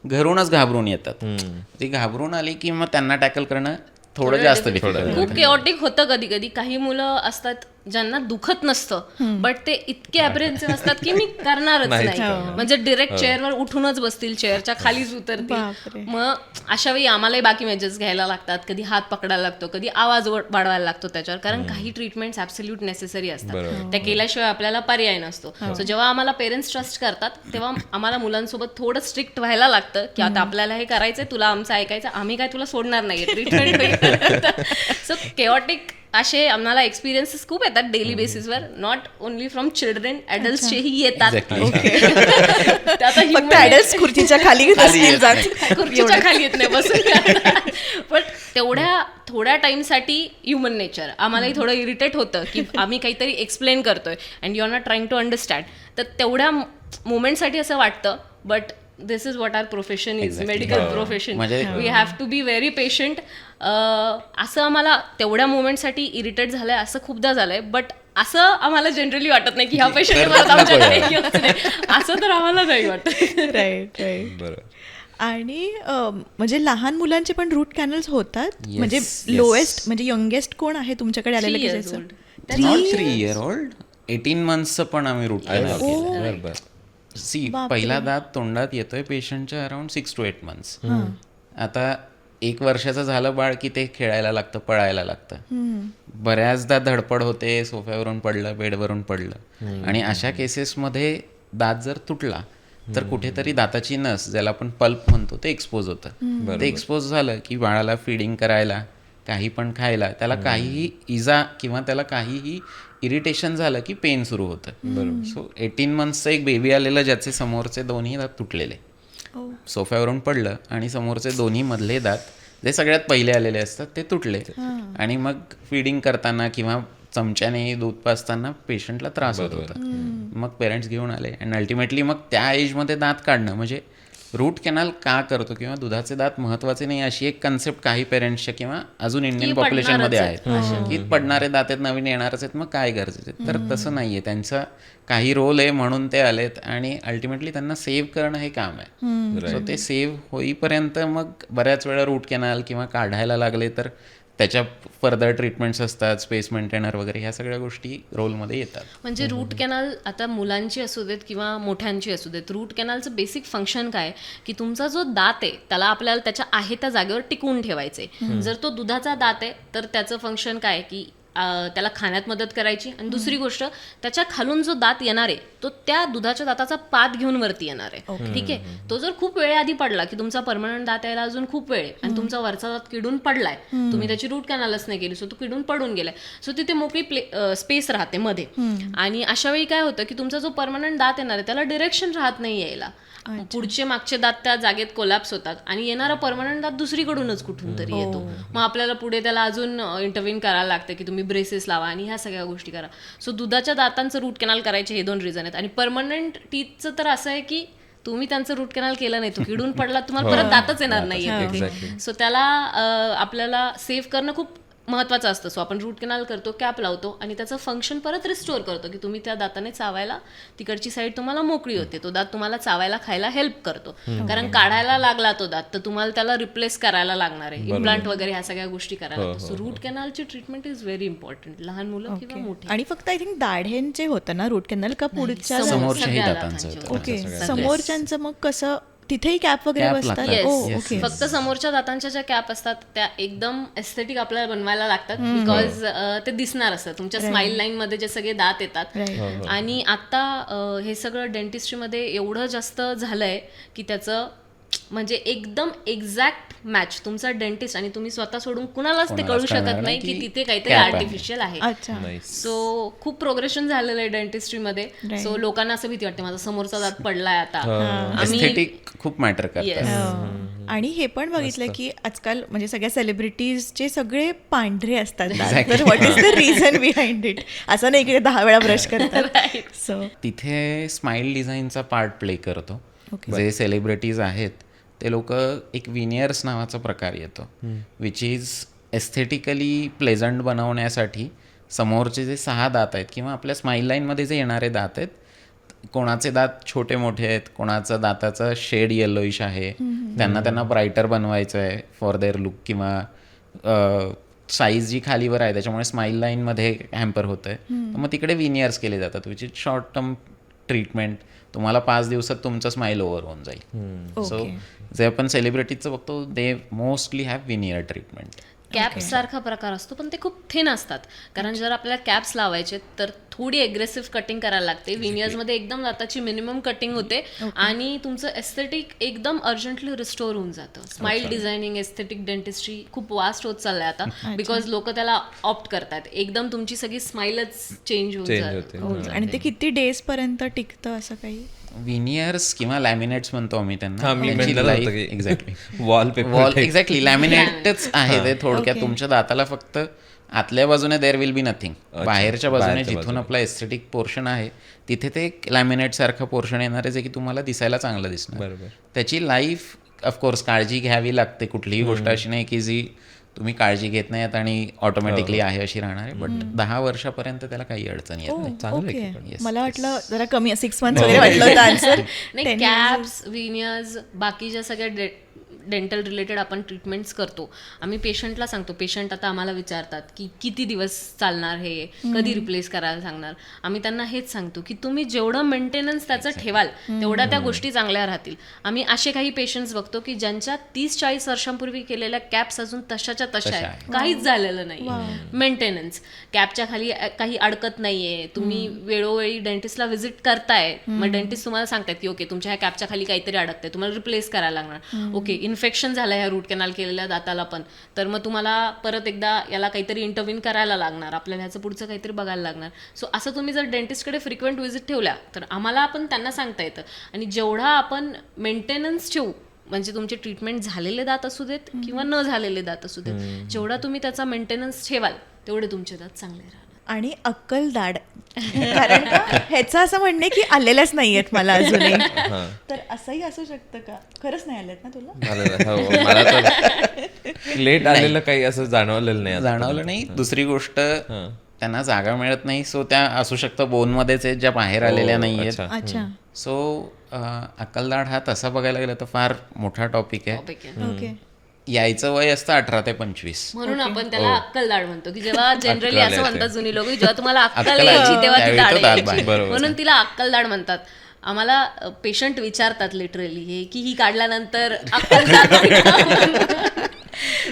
घरूनच घाबरून येतात. ती घाबरून आली की मग त्यांना टॅकल करणं थोडं जास्त difficult. खूप केऑटिक होतं. कधी कधी काही मुलं असतात ज्यांना दुखत नसतं, बट ते इतके अप्रेन्सिव्ह असतात की मी करणारच नाही, म्हणजे डिरेक्ट चेअरवर उठूनच बसतील, चेअरच्या खालीच उतरतील. मग अशा वेळी आम्हालाही बाकी मेजर्स घ्यायला लागतात, कधी हात पकडायला लागतो, कधी आवाज वाढवायला लागतो त्याच्यावर, कारण काही ट्रीटमेंट्स ऍब्सोल्यूट नेसेसरी असतात, त्या केल्याशिवाय आपल्याला पर्याय नसतो. सो जेव्हा आम्हाला पेरेंट्स ट्रस्ट करतात तेव्हा आम्हाला मुलांसोबत थोडं स्ट्रिक्ट व्हायला लागतं की आता आपल्याला हे करायचंय, तुला आमचं ऐकायचं, आम्ही काय तुला सोडणार नाही ट्रीटमेंट. सो केऑटिक असे आम्हाला एक्सपिरियन्सेस खूप येतात डेली बेसिसवर, नॉट ओनली फ्रॉम चिल्ड्रेन, ॲडल्ट्सचेही येतात. फक्त ॲडल्ट्स खुर्चीच्या खाली खुर्चीच्या खाली येत नाही बसून, पण तेवढ्या थोड्या टाइमसाठी ह्युमन नेचर आम्हालाही थोडं इरिटेट होतं की आम्ही काहीतरी एक्सप्लेन करतोय and you are not trying to understand. तर तेवढ्या मोमेंटसाठी असं वाटतं, but this is what our profession is, medical profession, we have to be very patient. असं आम्हाला तेवढ्या मोमेंटसाठी इरिटेट झालंय, असं खूपदा झालंय, बट असं आम्हाला जनरली वाटत नाही की ह्या पेशंट मला आमच्याकडे घेऊनच नाही, असं तर आम्हाला नाही वाटत. Right right. आणि म्हणजे लहान मुलांचे पण रूट कॅनल्स होतात, म्हणजे लोएस्ट म्हणजे यंगेस्ट कोण आहे तुमच्याकडे आलेलं केसेस? 3 year old, 18 monthsचं पण आम्ही रूट कॅनल. पहिला दात तोंडात येतोय पेशंटच्या अराउंड 6 to 8 months. आता 1 वर्षाचं झालं बाळ की ते खेळायला लागतं, पळायला लागतं, बऱ्याचदा धडपड होते, सोफ्यावरून पडलं, बेडवरून पडलं, आणि अशा केसेसमध्ये दात जर तुटला तर कुठेतरी दाताची नस, ज्याला आपण पल्प म्हणतो, ते एक्सपोज होतं. ते एक्सपोज झालं की बाळाला फिडिंग करायला, काही पण खायला, त्याला काहीही इजा किंवा त्याला काहीही इरिटेशन झालं की पेन सुरू होतं. सो 18 monthsचं एक बेबी आलेलं ज्याचे समोरचे दोन्ही दात तुटलेले, सोफ्यावरून पडलं आणि समोरचे दोन्ही मधले दात जे सगळ्यात पहिले आलेले असतात ते तुटले, आणि मग फिडिंग करताना किंवा चमच्याने दूध पाजताना पेशंटला त्रास होत होता. मग पेरेंट्स घेऊन आले आणि अल्टिमेटली मग त्या एजमध्ये दात काढणं म्हणजे रूट कॅनल का करतो किंवा दुधाचे दात महत्वाचे नाही अशी एक कन्सेप्ट काही पेरेंट्सच्या किंवा अजून इंडियन पॉप्युलेशनमध्ये आहेत की पडणारे दात आहेत, नवीन येणारच आहेत, मग काय गरजेचं आहे. तर तसं नाहीये, त्यांचा काही रोल आहे म्हणून ते आलेत आणि अल्टिमेटली त्यांना सेव्ह करणं हे काम आहे. सो ते सेव्ह होईपर्यंत मग बऱ्याच वेळा रूट कॅनल किंवा काढायला लागले तर त्याच्या फर्दर ट्रीटमेंट्स असतात, स्पेस मेंटेनर वगैरे, ह्या सगळ्या गोष्टी रोलमध्ये येतात. म्हणजे रूट कॅनल आता मुलांची असू देत किंवा मोठ्यांची असू देत, रूट कॅनलचं बेसिक फंक्शन काय की तुमचा जो दात आहे त्याला आपल्याला त्याच्या आहे त्या जागेवर टिकवून ठेवायचे. जर तो दुधाचा दात आहे तर त्याचं फंक्शन काय की त्याला खाण्यात मदत करायची, आणि दुसरी गोष्ट त्याच्या खालून जो दात येणार आहे तो त्या दुधाच्या दाताचा पात घेऊन वरती येणार आहे. ठीक आहे, तो जर खूप वेळेआधी पडला की तुमचा परमनंट दात यायला अजून खूप वेळ आहे आणि तुमचा वरचा दात किडून पडलाय, तुम्ही त्याची रूट कॅनलच नाही केली, सो तो किडून पडून गेलाय, सो तिथे मोकळी स्पेस राहते मध्ये, आणि अशा वेळी काय होतं की तुमचा जो परमनंट दात येणार आहे त्याला डिरेक्शन राहत नाही यायला, पुढचे मागचे दात त्या जागेत कोलॅप्स होतात आणि येणारा परमनंट दात दुसरीकडूनच कुठून तरी येतो. मग आपल्याला पुढे त्याला अजून इंटरव्हीन करायला लागतं की तुम्ही ब्रेसेस लावा आणि ह्या सगळ्या गोष्टी करा. सो दुधाच्या दातांचं रूट कॅनल करायचे हे 2 रिझन आहेत. आणि परमनंट टीथचं तर असं आहे की तुम्ही त्यांचं रूट कॅनल केलं नाही, तो किडून पडला, तुम्हाला परत दातच येणार नाहीये. सो त्याला आपल्याला सेव्ह करणं खूप महत्वाचं असतं. सो आपण रूट कॅनल करतो, कॅप लावतो आणि त्याचं फंक्शन परत रिस्टोर करतो की तुम्ही त्या दाताने चावायला, तिकडची साईड तुम्हाला मोकळी होते, तो दात तुम्हाला चावायला खायला हेल्प करतो. कारण काढायला लागला तो दात तर तुम्हाला त्याला रिप्लेस करायला लागणार आहे, इम्प्लांट वगैरे ह्या सगळ्या गोष्टी करायला. सो रूट कॅनलची ट्रीटमेंट इज व्हेरी इम्पॉर्टंट, लहान मुलं किंवा मोठी. आणि फक्त आय थिंक दाढ्यांचे होतं ना रूट कॅनल का पुढच्या समोरच्याही दातांचं होतं. ओके, समोरच्यांचं मग कसं तिथेही कॅप वगैरे बसतात? ओके, फक्त समोरच्या दातांच्या ज्या कॅप असतात त्या एकदम एस्थेटिक आपल्याला बनवायला लागतात, बिकॉज ते दिसणार असतं तुमच्या स्माइल लाईन मध्ये जे सगळे दात येतात. आणि आता हे सगळं डेंटिस्ट्रीमध्ये एवढं जास्त झालंय की त्याचं म्हणजे एकदम एक्झॅक्ट मॅच तुमचा डेंटिस्ट आणि तुम्ही स्वतः सोडून कुणालाच ते कळू शकत नाही की तिथे काहीतरी cap आहे. आर्टिफिशियल आहे. अच्छा. सो खूप प्रोग्रेशन झालेलं आहे डेंटिस्ट्रीमध्ये. सो लोकांना असं भीती वाटते माझा समोरचा दात पडलाय आता. आम्ही एस्थेटिक खूप मॅटर करतात. Yes. आणि हे पण बघितलं की आजकाल म्हणजे सगळ्या सेलिब्रिटीजचे सगळे पांढरे असतात दात. तर what is the reason behind it? असं नाही की ते 10 वेळा ब्रश करतात. सो तिथे स्माइल डिझाईनचा पार्ट प्ले करतो. जे सेलिब्रिटीज आहेत ते लोक एक विनियर्स नावाचा प्रकार येतो, विच इज एस्थेटिकली प्लेझंट बनवण्यासाठी समोरचे जे 6 दात आहेत किंवा आपल्या स्माइल लाईनमध्ये जे येणारे दात आहेत, कोणाचे दात छोटे मोठे आहेत, कोणाचा दाताचा शेड येलोइश आहे, त्यांना ब्राईटर बनवायचं आहे फॉर देअर लुक, किंवा साईज जी खालीवर आहे त्याच्यामुळे स्माइल लाईनमध्ये हॅम्पर होतं आहे, तर मग तिकडे विनियर्स केले जातात, which is short term treatment. तुम्हाला 5 दिवसात तुमचं स्माइल ओव्हर होऊन जाईल. सो जे आपण सेलिब्रिटीजचं बघतो they mostly have veneer treatment. Cap सारखा प्रकार असतो पण ते खूप थिन असतात, कारण जर आपल्याला कॅप्स लावायचे तर थोडी एग्रेसिव्ह कटिंग करायला लागते. विनियर्स मध्ये एकदम दाताची मिनिमम कटिंग होते आणि तुमचं एस्थेटिक एकदम अर्जंटली रिस्टोर होऊन जातं. स्माइल डिझायनिंग, एस्थेटिक डेंटिस्ट्री खूप वास्ट होत चाललंय आता, बिकॉज लोक त्याला ऑप्ट करतात. एकदम तुमची सगळी स्माइलच चेंज होऊन जाते. आणि ते किती डेज पर्यंत टिकतं असं काही? विनियर्स किंवा लॅमिनेट्स म्हणतो आम्ही त्यांना. एक्झॅक्टली वॉलपेपर एक्झॅक्टली लॅमिनेटच आहे ते थोडक्यात. तुमच्या दाताला फक्त आतल्या बाजूने देअर विल बी नथिंग, बाहेरच्या बाजूने जिथून आपला एस्थेटिक पोर्शन आहे तिथे ते लॅमिनेट सारखं पोर्शन येणार आहे, जे की तुम्हाला दिसायला चांगलं दिसणार. त्याची लाईफ ऑफकोर्स काळजी घ्यावी लागते. कुठलीही गोष्ट अशी नाही की जी तुम्ही काळजी घेत नाहीत आणि ऑटोमॅटिकली आहे अशी राहणार आहे, बट 10 वर्षापर्यंत त्याला काही अडचण येत नाही. ओके, मला वाटलं जरा कमी 6 months वगैरे वाटलं होतं आन्सर. नाही, कॅप्स, विनियर्स, बाकीच्या सगळ्या डेंटल रिलेटेड आपण ट्रीटमेंट्स करतो. आम्ही पेशंटला सांगतो, पेशंट आता आम्हाला विचारतात की किती दिवस चालणार हे, कधी रिप्लेस करायला सांगणार. आम्ही त्यांना हेच सांगतो की तुम्ही जेवढं मेंटेनन्स त्याचं ठेवाल तेवढ्या त्या गोष्टी चांगल्या राहतील. आम्ही असे काही पेशंट्स बघतो की ज्यांच्या 30-40 वर्षांपूर्वी केलेल्या कॅप्स अजून तशाच्या तशा आहेत, काहीच झालेलं नाही. मेंटेनन्स, कॅपच्या खाली काही अडकत नाहीये, तुम्ही वेळोवेळी डेंटिस्टला व्हिजिट करताय, मग डेंटिस्ट तुम्हाला सांगतात की ओके तुमच्या ह्या कॅपच्या खाली काहीतरी अडकतंय, तुम्हाला रिप्लेस करायला लागणार. ओके, इन्फेक्शन झालं ह्या रूट कॅनल केलेल्या दाताला पण, तर मग तुम्हाला परत एकदा याला काहीतरी इंटरव्हीन करायला लागणार, आपल्याला ह्याचं पुढचं काहीतरी बघायला लागणार. सो असं तुम्ही जर डेंटिस्टकडे फ्रिक्वेंट व्हिजिट ठेवल्या तर आम्हाला आपण त्यांना सांगता येतं. आणि जेवढा आपण मेंटेनन्स ठेवू, म्हणजे तुमचे ट्रीटमेंट झालेले दात असू देत किंवा न झालेले दात असू देत, जेवढा तुम्ही त्याचा मेंटेनन्स ठेवाल तेवढे तुमचे दात चांगले राहणार. आणि अक्कलदाढ, कारण का ह्याचं असं म्हणणे की आलेल्याच नाहीयेत मला अजूनही, तर असंही असू शकतं का? खरंच नाही आलेत ना तुला? मला तर लेट आलेलं काही असं जाणवलेलं नाही. दुसरी गोष्ट, त्यांना जागा मिळत नाही, सो त्या असू शकतं बोनमध्येच आहेत ज्या बाहेर आलेल्या नाही आहेत. अच्छा. सो अक्कलदाढ हा तसा बघायला गेलं तर फार मोठा टॉपिक आहे. ओके. यायचं वय असतं 18 ते 25. म्हणून आपण त्याला अक्कलदाढ म्हणतो, की जेव्हा जनरली असं म्हणतात जुनी लोक, जेव्हा तुम्हाला अक्कल यायची तेव्हा ती दाढ यायची, म्हणून तिला अक्कलदाढ म्हणतात. आम्हाला पेशंट विचारतात लिटरली हे की ही काढल्यानंतर अक्कलदाढ,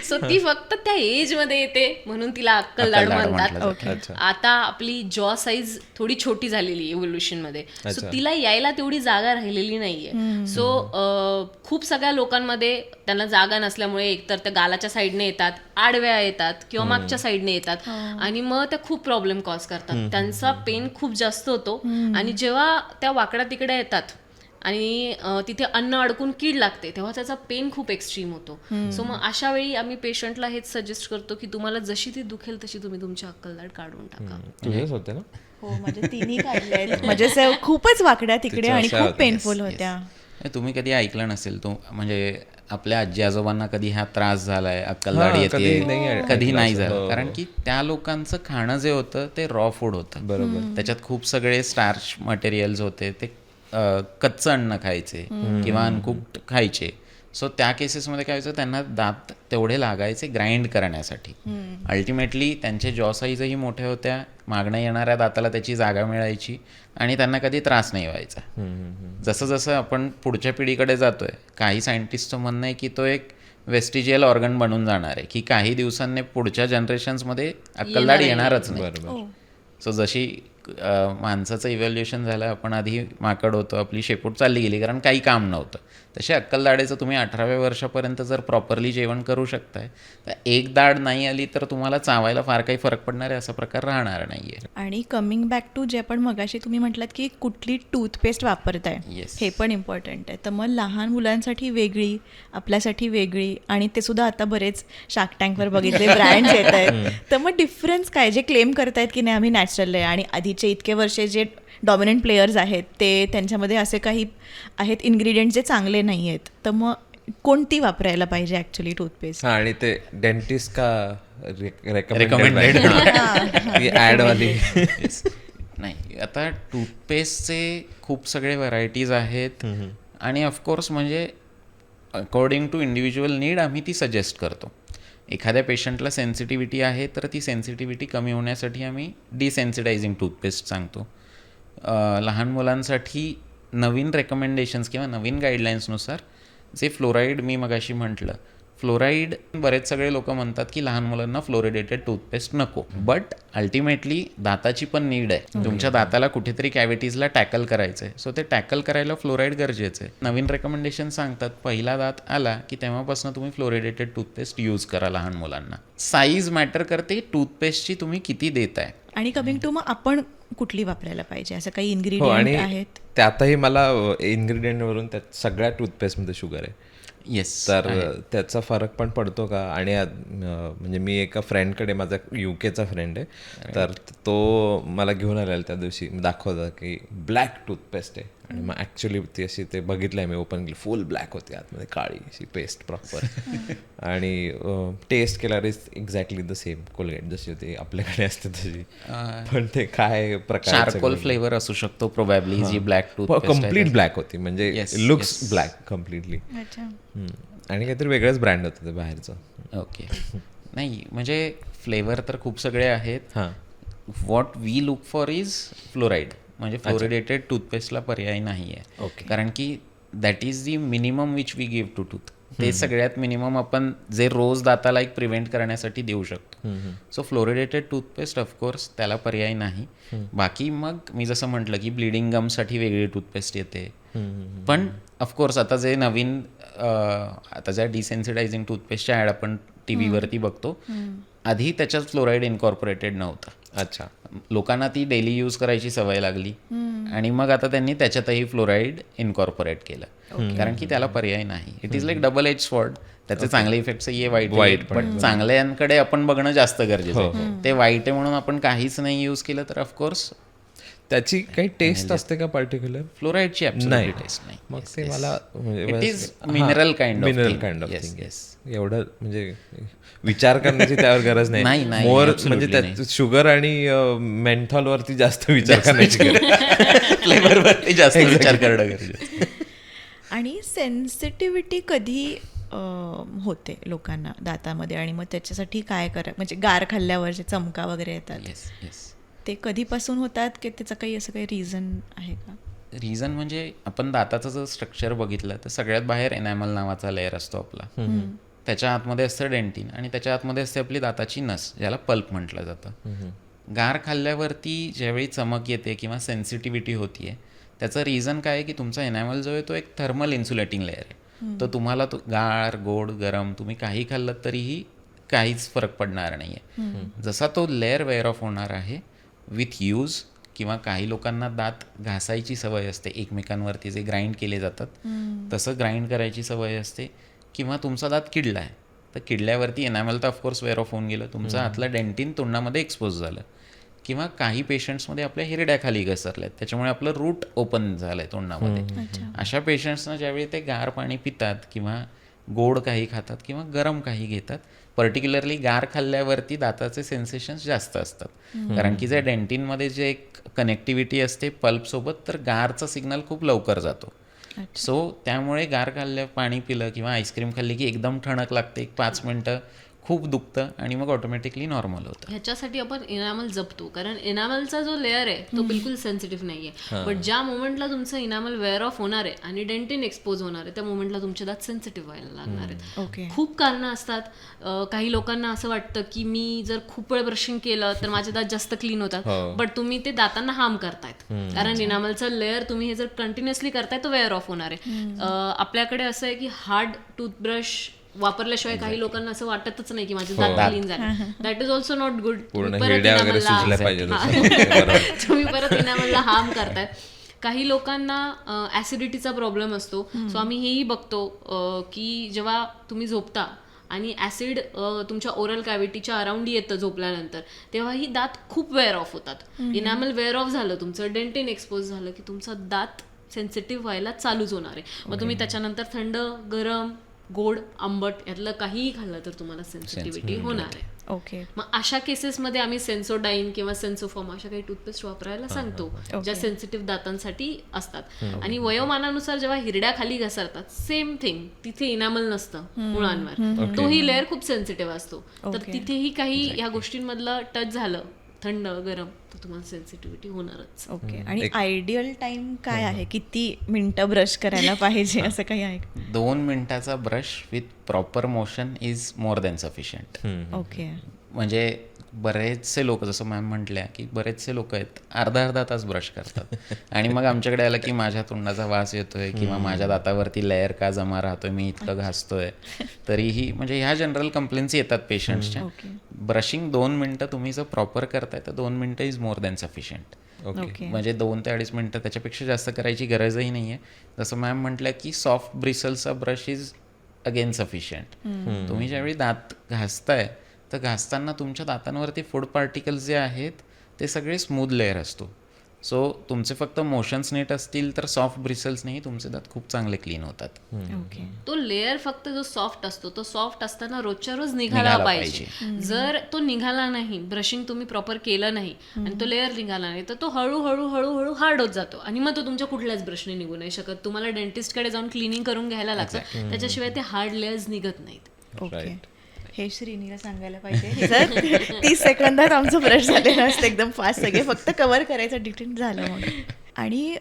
सो ती फक्त त्या एज मध्ये येते म्हणून तिला अक्कलदाढ म्हणतात. आता आपली जॉ साईज थोडी छोटी झालेली इव्होल्युशन मध्ये, सो तिला यायला तेवढी जागा राहिलेली नाहीये. सो खूप सगळ्या लोकांमध्ये त्यांना जागा नसल्यामुळे एकतर त्या गालाच्या साईडने येतात, आडव्या येतात किंवा मागच्या साईडने येतात, आणि मग त्या खूप प्रॉब्लेम कॉज करतात. त्यांचा पेन खूप जास्त होतो, आणि जेव्हा त्या वाकड्या तिकडे येतात आणि तिथे अन्न अडकून कीड लागते तेव्हा त्याचा पेन खूप एक्स्ट्रीम होतो. सो मग अशा वेळी आम्ही पेशंटला हेच सजेस्ट करतो की तुम्हाला जशी ती दुखेल तशी तुम्ही तुमची अक्कलदाढ काढून टाका. तुझेच होते ना? हो, म्हणजे तिन्ही काढले आहेत. म्हणजे खूपच वाकड्या तिकडे आणि खूप पेनफुल होत्या. तुम्ही कधी ऐकलं नसेल, म्हणजे आपल्या आजी आजोबांना कधी हा त्रास झालाय, अक्कलदाढ येते, कधी नाही झालं, कारण की त्या लोकांचं खाणं जे होतं ते रॉ फूड होतं. बरोबर. त्याच्यात खूप सगळे स्टार्च मटेरियल्स होते, ते कच्चं अन्न खायचे किंवा अनकुक्ड खायचे. सो त्या केसेसमध्ये काय व्हायचं, त्यांना दात तेवढे लागायचे ग्राइंड करण्यासाठी. अल्टिमेटली त्यांचे जॉ साईजही मोठ्या होत्या, मागण्या येणाऱ्या दाताला त्याची जागा मिळायची आणि त्यांना कधी त्रास नाही व्हायचा. जसं जसं आपण पुढच्या पिढीकडे जातोय, काही सायंटिस्टचं म्हणणं आहे की तो एक वेस्टिजियल ऑर्गन बनून जाणार आहे, की काही दिवसांनी पुढच्या जनरेशन्समध्ये अक्कलदाढ येणारच नाही. सो जशी माणसाचं इव्हॅल्युएशन झालं, आपण आधी माकड होतो, आपली शेपूट चालली गेली कारण काही काम नव्हतं. तसे अक्कलदाढेचं तुम्ही 18व्या वर्षापर्यंत जर प्रॉपरली जेवण करू शकताय तर एक दाढ नाही आली तर तुम्हाला चावायला फार काही फरक पडणार आहे असा प्रकार राहणार नाही आहे. आणि कमिंग बॅक टू जे आपण मगाशी तुम्ही म्हटलात की कुठली टूथपेस्ट वापरताय, Yes. हे पण इम्पॉर्टंट आहे. तर मग लहान मुलांसाठी वेगळी, आपल्यासाठी वेगळी, आणि ते सुद्धा आता बरेच शार्क टँकवर बघितले ब्रँड्स येत आहेत. तर मग डिफरन्स काय, जे क्लेम करतायत की नाही आम्ही नॅचरल आहे, आणि आधीचे इतके वर्षे जे डॉमिनंट प्लेयर्स आहेत ते त्यांच्यामध्ये असे काही आहेत इन्ग्रेडियंट जे चांगले नाही आहेत, तर मग कोणती वापरायला पाहिजे ॲक्च्युली टूथपेस्ट? आणि ते डेंटिस्ट का Recommended. ती ऍड वाली. नाही, आता टूथपेस्टचे खूप सगळे व्हरायटीज आहेत आणि ऑफकोर्स म्हणजे अकॉर्डिंग टू इंडिव्हिज्युअल नीड आम्ही ती सजेस्ट करतो. एखाद्या पेशंटला सेन्सिटिव्हिटी आहे तर ती सेन्सिटिव्हिटी कमी होण्यासाठी आम्ही डिसेन्सिटायझिंग टूथपेस्ट सांगतो. लहान मुलांसाठी नवीन रेकमेंडेशन्स किंवा नवीन गाईडलाईन्सनुसार जे फ्लोराईड मी मगाशी म्हटलं, फ्लोराईड बरेच सगळे लोक म्हणतात की लहान मुलांना फ्लोरिडेटेड टूथपेस्ट नको, बट अल्टिमेटली दाताची पण नीड आहे. तुमच्या दाताला कुठेतरी कॅव्हिटीजला टॅकल करायचं आहे, सो ते टॅकल करायला फ्लोराईड गरजेचं आहे. नवीन रेकमेंडेशन सांगतात पहिला दात आला की तेव्हापासून तुम्ही फ्लोरिडेटेड टूथपेस्ट यूज करा लहान मुलांना. साईज मॅटर करते, टूथपेस्टची तुम्ही किती देताय. आणि कमिंग टू मग आपण कुठली वापरायला पाहिजे, असं काही हो, इन्ग्रेडियंट आणि आहेत? त्यातही मला इन्ग्रेडियंटवरून त्यात सगळ्या टूथपेस्टमध्ये शुगर आहे. येस, तर त्याचा फरक पण पडतो का? आणि म्हणजे मी एका फ्रेंडकडे, माझा UKचा फ्रेंड आहे, तर तो मला घेऊन आलेला त्या दिवशी दाखवता की ब्लॅक टूथपेस्ट आहे, आणि मग ॲक्च्युली ती अशी ते बघितलंय मी, ओपन केली, फुल ब्लॅक होती, आतमध्ये काळी अशी पेस्ट प्रॉपर. आणि टेस्ट केल्यावर is exactly the same Colgate जशी होती आपल्याकडे असते तशी, पण ते काय प्रकार, चारकोल फ्लेवर असू शकतो प्रोबॅबली जी ब्लॅक टूथपेस्ट कम्प्लीट ब्लॅक होती, म्हणजे Yes, लुक्स ब्लॅक कम्प्लिटली. अच्छा. आणि काहीतरी वेगळंच ब्रँड होतं ते बाहेरचं. ओके. नाही म्हणजे फ्लेवर तर खूप सगळे आहेत. हां, what we look for is fluoride, म्हणजे फ्लोरिडेटेड टूथपेस्टला पर्याय नाही आहे. ओके. कारण की that is the minimum which we give to tooth. ते सगळ्यात मिनिमम आपण जे रोज दाताला एक प्रिव्हेंट करण्यासाठी देऊ शकतो. सो फ्लोरिडेटेड टूथपेस्ट ऑफकोर्स त्याला पर्याय नाही. बाकी मग मी जसं म्हटलं की ब्लिडिंग गमसाठी वेगळी टूथपेस्ट येते. पण ऑफकोर्स आता जे नवीन आता ज्या डिसेन्सिटायझिंग टूथपेस्टच्या ॲड आपण TV वरती बघतो, आधी त्याच्यात फ्लोराईड इन्कॉर्पोरेटेड नव्हतं. अच्छा. लोकांना ती डेली यूज करायची सवय लागली आणि मग आता त्यांनी त्याच्यातही फ्लोराईड इन्कॉर्पोरेट केलं, कारण की त्याला पर्याय नाही. It is like double edge sword. त्याचे चांगले इफेक्ट्स आहे, वाईट पण चांगल्यांकडे आपण बघणं जास्त गरजेचं आहे. ते वाईट आहे म्हणून आपण काहीच नाही यूज केलं तर ऑफकोर्स त्याची काही टेस्ट असते का पर्टिक्युलर? फ्लोराईडची नाही. टेस्ट नाही. मग ते मला it is mineral kind kind of thing. एवढं म्हणजे विचार करण्याची त्यावर गरज नाही. नाही, मोर absolutely म्हणजे त्यात नाही. शुगर आणि मेंथॉल वरती जास्त विचार करण्याची गरज. फ्लेवरवरती जास्त विचार करणं गरजेचं. आणि सेन्सिटिव्हिटी कधी होते लोकांना दातामध्ये, आणि मग त्याच्यासाठी काय म्हणजे गार खाल्ल्यावर जे चमका वगैरे येतात, येस येस. ते कधीपासून होतात की त्याचं काही असं काही रिझन आहे का? रिझन म्हणजे आपण दाताचं जर स्ट्रक्चर बघितलं तर सगळ्यात बाहेर एनॅमल नावाचा लेअर असतो आपला. त्याच्या आतमध्ये असतं डेंटिन आणि त्याच्या आतमध्ये असते आपली दाताची नस, ज्याला पल्प म्हटलं जातं. गार खाल्ल्यावरती ज्यावेळी चमक येते किंवा सेन्सिटिव्हिटी होतीये, त्याचं रिझन काय आहे की तुमचा एनॅमल जो आहे तो एक थर्मल इन्सुलेटिंग लेअर आहे. तो तुम्हाला तो गार गोड गरम तुम्ही काही खाल्लं तरीही काहीच फरक पडणार नाही आहे. जसा तो लेअर वेअर ऑफ होणार आहे विथ यूज, किंवा काही लोकांना दात घासायची सवय असते एकमेकांवरती जे ग्राइंड केले जातात, तसं ग्राइंड करायची सवय असते, किंवा तुमचा दात किडला आहे तर किडल्यावरती एनॅमल तर ऑफकोर्स वेअर ऑफ होऊन गेलं, तुमचा आतला डेंटिन तोंडामध्ये एक्सपोज झालं, किंवा काही पेशंट्समध्ये आपल्या हिरड्याखाली घसरल्यात त्याच्यामुळे आपलं रूट ओपन झालं आहे तोंडामध्ये. अशा पेशंट्सना ज्यावेळी ते गार पाणी पितात किंवा गोड काही खातात किंवा गरम काही घेतात, पर्टिक्युलरली गार खाल्ल्यावरती दाताचे सेन्सेशन्स जास्त असतात, कारण की जे डेंटिनमध्ये जे एक कनेक्टिव्हिटी असते पल्पसोबत, तर गारचा सिग्नल खूप लवकर जातो. सो त्यामुळे गार खाल्ल्या पाणी पिलं किंवा आईस्क्रीम खाल्ली की एकदम ठणक लागते, 1-5 मिनटं खूप दुखतं आणि मग ऑटोमॅटिकली नॉर्मल होतं. ह्याच्यासाठी आपण इनामल जपतो, कारण इनामलचा जो लेअर आहे तो बिलकुल सेन्सिटिव्ह नाहीये. बट ज्या मोमेंटला तुमचं इनामल वेअर ऑफ होणार आहे आणि डेंटिन एक्सपोज होणार आहे त्या मोमेंटला तुमचे दात सेन्सिटिव्ह व्हायला लागणार आहेत. ओके. खूप कारणं असतात. काही लोकांना असं वाटतं की मी जर खूप वेळ ब्रशिंग केलं तर माझे दात जास्त क्लीन होतात, बट तुम्ही ते दातांना हार्म करतायत, कारण इनामलचा लेअर तुम्ही हे जर कंटिन्युअसली करताय तो वेअर ऑफ होणार आहे. आपल्याकडे असं आहे की हार्ड टूथब्रश वापरल्याशिवाय काही लोकांना असं वाटतच नाही की माझे दात क्लीन झाले. That is also not good. पूर्ण हिरड्या वगैरे सुजल्या पाहिजे. तुम्ही परत इनामलला हार्म करताय. काही लोकांना ऍसिडिटीचा प्रॉब्लेम असतो. सो आम्ही हेही बघतो की जेव्हा तुम्ही झोपता आणि ऍसिड तुमच्या ओरल कॅव्हिटीच्या अराउंड येतं झोपल्यानंतर, तेव्हा ही दात खूप वेअर ऑफ होतात. इनामल वेअर ऑफ झालं, तुमचं डेंटिन एक्सपोज झालं की तुमचा दात सेन्सिटिव्ह व्हायला चालूच होणार आहे. मग तुम्ही त्याच्यानंतर थंड, गरम, गोड, आंबट यातलं काहीही खाल्लं तर तुम्हाला सेन्सिटिव्हिटी होणार आहे. ओके. मग अशा केसेसमध्ये आम्ही सेन्सोडाईन किंवा सेन्सोफॉर्म अशा काही टूथपेस्ट वापरायला सांगतो ज्या सेन्सिटिव्ह दातांसाठी असतात. आणि वयोमानानुसार जेव्हा हिरड्या खाली घसरतात, सेम थिंग, तिथे इनामल नसतं मुळांवर, तोही लेअर खूप सेन्सिटिव्ह असतो. तर तिथेही काही या गोष्टींमधलं टच झालं, थंड, गरम, तर तुम्हाला सेन्सिटिव्हिटी होणारच. ओके. आणि आयडियल टाइम काय आहे, किती मिनिटं ब्रश करायला पाहिजे, असं काही आहे? 2 मिनिटाचा brush with proper motion is more than sufficient. Okay. म्हणजे बरेचसे लोक, जसं मॅम म्हटल्या की बरेचसे लोक आहेत अर्धा तास ब्रश करतात आणि मग आमच्याकडे आलं की माझ्या तोंडाचा वास येतोय किंवा माझ्या दातावरती लेअर का जमा राहतोय, मी इतकं घासतोय. तरीही म्हणजे ह्या जनरल कंप्लेंट्स येतात पेशंट्सच्या. ब्रशिंग 2 मिनिटं तुम्ही जर प्रॉपर करताय तर 2 मिनिटं इज मोर दॅन सफिशियंट. म्हणजे 2 ते 2.5 मिनिटं, त्याच्यापेक्षा जास्त करायची गरजही नाही आहे. जसं मॅम म्हटलं की सॉफ्ट ब्रिसल्सचा ब्रश इज अगेन सफिशियंट. तुम्ही ज्यावेळी दात घासताय तर घासताना तुमच्या दातांवरती फूड पार्टिकल्स जे आहेत ते सगळे स्मूथ लेअर असतो. सो तुमचे फक्त मोशन्स नीट असतील तर सॉफ्ट ब्रिसल्सनेही तुमचे दात खूप चांगले क्लीन होतात. ओके. तो लेअर फक्त जो सॉफ्ट असतो तो सॉफ्ट असताना रोजच्या रोज निघाला पाहिजे. जर तो निघाला नाही, ब्रशिंग तुम्ही प्रॉपर केलं नाही आणि तो लेअर निघाला नाही, तर तो हळूहळू हळूहळू हार्ड होत जातो आणि मग तो तुमच्या कुठल्याच ब्रशने निघू नाही शकत. तुम्हाला डेंटिस्टकडे जाऊन क्लिनिंग करून घ्यायला लागतं, त्याच्याशिवाय ते हार्ड लेअर्स निघत नाहीत. ओके. हे श्रीनीला सांगायला पाहिजे. जर 30 सेकंदात आमचं ब्रश झालेलं असतं एकदम फास्ट, सगळे फक्त कव्हर करायचं डिटेल झालं मग. आणि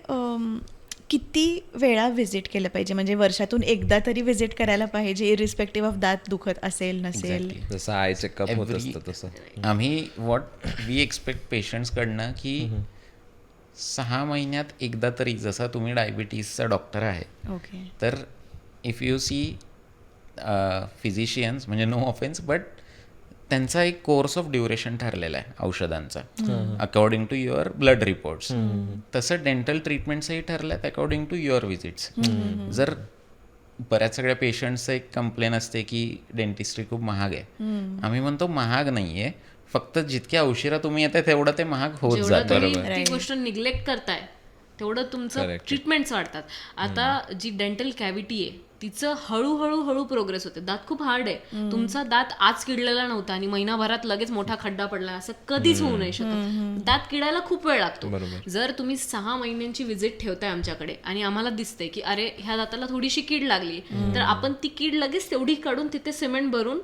किती वेळा व्हिजिट केलं पाहिजे, म्हणजे वर्षातून एकदा तरी व्हिजिट करायला पाहिजे, इरिस्पेक्टिव्ह ऑफ दात दुखत असेल नसेल? जसं आय चेकअप होत असतं तसं आम्ही व्हॉट वी एक्सपेक्ट पेशंट्सकडनं की 6 महिन्यात एकदा तरी, जसा तुम्ही डायबिटीसचा डॉक्टर आहे. ओके. तर इफ यू सी फिजिशियन्स, म्हणजे नो ऑफेन्स, बट त्यांचा एक कोर्स ऑफ ड्युरेशन ठरलेला आहे औषधांचा according to your blood reports. तसं डेंटल ट्रीटमेंट्सही ठरलं आहेत अकॉर्डिंग टू युअर विजिट्स. जर बऱ्याच सगळ्या पेशंट्सचं एक कंप्लेन असते की डेंटिस्ट्री खूप महाग आहे. आम्ही म्हणतो महाग नाही आहे, फक्त जितक्या उशिरा तुम्ही येताय तेवढं ते महाग होत जातं. ती गोष्ट निग्लेक्ट करताय तेवढं तुमचं ट्रीटमेंट्स वाढतात. आता जी डेंटल कॅव्हिटी आहे तिचं हळूहळू प्रोग्रेस होते. दात खूप हार्ड आहे. तुमचा दात आज किडलेला नव्हता आणि महिनाभरात लगेच मोठा खड्डा पडला असं कधीच होऊ नाही शकत. दात किडायला खूप वेळ लागतो. जर तुम्ही 6 महिन्यांची व्हिजिट ठेवताय आमच्याकडे आणि आम्हाला दिसतंय की अरे ह्या दाताला थोडीशी कीड लागली, तर आपण ती कीड लगेच तेवढी काढून तिथे सिमेंट भरून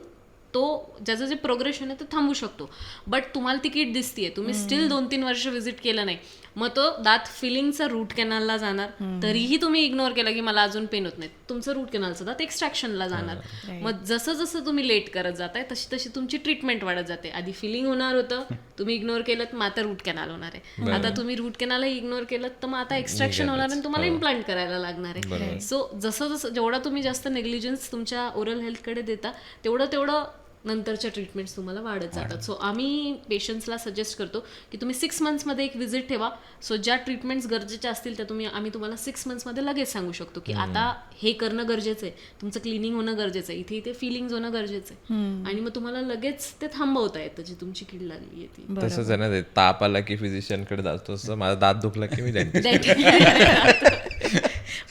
तो ज्याचं जे प्रोग्रेशन आहे ते थांबू शकतो. बट तुम्हाला ती कीड दिसतीये, तुम्ही स्टील 2-3 वर्ष व्हिजिट केलं नाही, मग तो दात फिलिंगचा रूट कॅनलला जाणार. तरीही तुम्ही इग्नोर केला की मला अजून पेन होत नाही, तुमचं रूट कॅनलचं दात एक्स्ट्रॅक्शनला जाणार. मग जसं जसं तुम्ही लेट करत जाताय तशी तशी तुमची ट्रीटमेंट वाढत जाते. आधी फिलिंग होणार होतं, तुम्ही इग्नोर केलं, मग आता रूट कॅनल होणार आहे. आता तुम्ही रूट कॅनलही इग्नोर केलं तर मग आता एक्स्ट्रॅक्शन होणार आणि तुम्हाला इम्प्लांट करायला लागणार आहे. सो जसं जसं जेवढा तुम्ही जास्त नेग्लिजन्स तुमच्या ओरल हेल्थकडे देता तेवढं नंतरच्या ट्रीटमेंट्स तुम्हाला वाढत जातात. सो आम्ही पेशंट्सला सजेस्ट करतो की तुम्ही 6 मंथ्समध्ये एक व्हिजिट ठेवा. सो ज्या ट्रीटमेंट्स गरजेच्या असतील त्या आम्ही तुम्हाला 6 मंथ्समध्ये लगेच सांगू शकतो की आता हे करणं गरजेचं आहे, तुमचं क्लिनिंग होणं गरजेचं आहे, इथे फिलिंग्स होणं गरजेचं आहे, आणि मग तुम्हाला लगेच ते थांबवता येतं जी तुमची कीड लागली आहे ती. तसंच आहे ना, ते ताप आला की फिजिशियनकडे जातो, तसं माझा दात दुखला की मी डेंटिस्ट.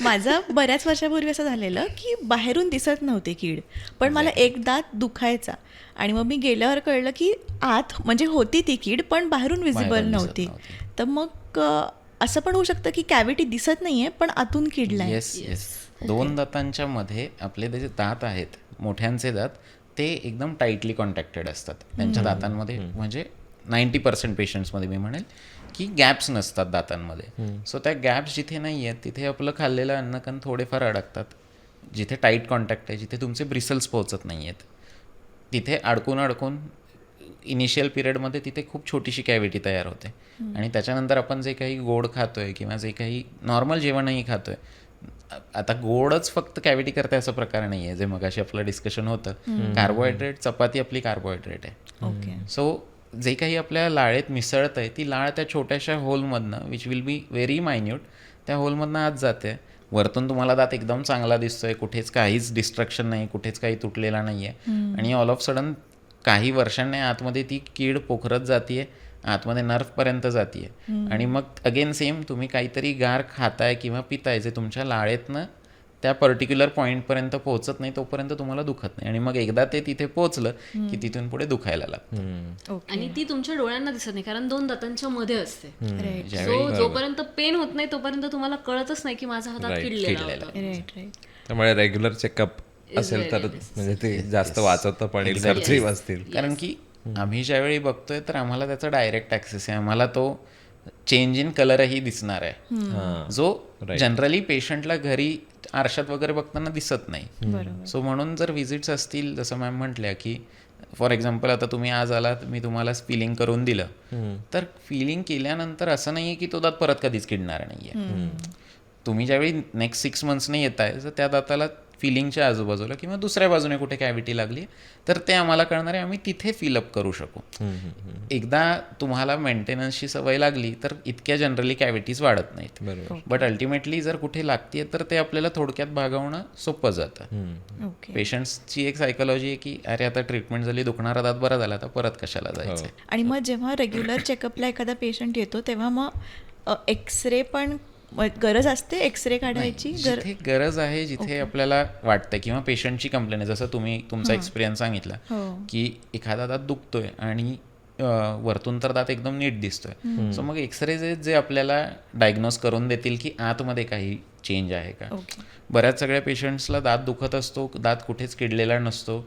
माझं बऱ्याच वर्षापूर्वी असं झालेलं की बाहेरून दिसत नव्हती कीड, पण मला एक दात दुखायचा आणि मग मी गेल्यावर कळलं की आत म्हणजे होती ती कीड पण बाहेरून विजिबल नव्हती. तर मग असं पण होऊ शकतं की कॅव्हिटी दिसत नाहीये पण आतून किडलाय. येस. 2 दातांच्या मध्ये आपले जे दात आहेत, मोठ्यांचे दात, ते एकदम टाईटली कॉन्टॅक्टेड असतात त्यांच्या दातांमध्ये. म्हणजे 90% पेशंट्समध्ये मी म्हणेल की गॅप्स नसतात दातांमध्ये. सो त्या गॅप्स जिथे नाही आहेत तिथे आपलं खाल्लेलं अन्नकण थोडेफार अडकतात. जिथे टाईट कॉन्टॅक्ट आहे, जिथे तुमचे ब्रिसल्स पोहोचत नाही आहेत, तिथे अडकून इनिशियल पिरियडमध्ये तिथे खूप छोटीशी कॅव्हिटी तयार होते. आणि त्याच्यानंतर आपण जे काही गोड खातोय किंवा जे काही नॉर्मल जेवणही खातोय, आता गोडच फक्त कॅव्हिटी करते असा प्रकार नाही आहे. जे मगाशी आपलं डिस्कशन होतं, कार्बोहायड्रेट, चपाती आपली कार्बोहायड्रेट आहे. ओके. सो जे काही आपल्या लाळेत मिसळतं आहे ती लाळ त्या छोट्याशा होलमधनं, which will be very minute, त्या होलमधनं आत जाते. वरतून तुम्हाला दात एकदम चांगला दिसतोय, कुठेच काहीच डिस्ट्रक्शन नाही, कुठेच काही तुटलेला नाही आहे. आणि ऑल ऑफ सडन काही वर्षांनी आतमध्ये ती कीड पोखरत जाते, आतमध्ये नर्वपर्यंत जाते. आणि मग अगेन सेम, तुम्ही काहीतरी गार खाताय किंवा पिताय जे तुमच्या लाळेतनं त्या पर्टिक्युलर पॉईंटपर्यंत पोहोचत नाही, तोपर्यंत तुम्हाला दुखत नाही. आणि मग एकदा ते तिथे पोहोचलं की तिथून पुढे दुखायला लागतं. आणि ती तुमच्या डोळ्यांना दिसत नाही, कारण 2 दातांच्या मध्ये असते. राईट सो जोपर्यंत पेन होत नाही तोपर्यंत तुम्हाला कळतच नाही की माझा हात किडलेला होता. Right right. त्यामुळे रेग्युलर चेकअप असेल तर म्हणजे ते जास्त वाचवतं पण खर्चही वाचतील. कारण की आम्ही ज्यावेळी बघतोय तर आम्हाला त्याचा डायरेक्ट ॲक्सेस आहे. आम्हाला तो चेंज इन कलरही दिसणार आहे, जो जनरली पेशंटला घरी आरशात वगैरे बघताना दिसत नाही. सो म्हणून जर व्हिजिट्स असतील, जसं मॅम म्हटल्या की फॉर एक्झाम्पल आता तुम्ही आज आलात, मी तुम्हाला फिलिंग करून दिलं, तर फिलिंग केल्यानंतर असं नाही आहे की तो दात परत कधीच किडणार नाही आहे. तुम्ही ज्यावेळी नेक्स्ट 6 मंथ्सने येत आहे, तर त्या दाताला फिलिंगच्या आजूबाजूला किंवा दुसऱ्या बाजूने कुठे कॅव्हिटी लागली तर ते आम्हाला कळणार आहे, आम्ही तिथे फिलअप करू शकू. एकदा तुम्हाला मेंटेनन्सची सवय लागली तर इतक्या जनरली कॅव्हिटीज वाढत नाहीत. बट अल्टिमेटली जर कुठे लागते तर ते आपल्याला थोडक्यात भागवणं सोपं जातं. पेशंट्सची एक सायकोलॉजी आहे की अरे आता ट्रीटमेंट झाली, दुखणारा दात बरा झाला, तर परत कशाला जायचं. आणि मग जेव्हा रेग्युलर चेकअपला एखादा पेशंट येतो तेव्हा मग एक्सरे पण गरज असते, एक्सरे काढायची जिथे गरज आहे, जिथे आपल्याला वाटतं किंवा पेशंटची कंप्लेंट आहे, जसं तुम्ही तुमचा एक्सपिरियन्स सांगितला की एखादा दात दुखतोय आणि वरतून तर दात एकदम नीट दिसतोय. सो मग एक्सरे जे आपल्याला डायग्नोज करून देतील की आतमध्ये काही चेंज आहे का. बऱ्याच सगळ्या पेशंट्सला दात दुखत असतो, दात कुठेच किडलेला नसतो,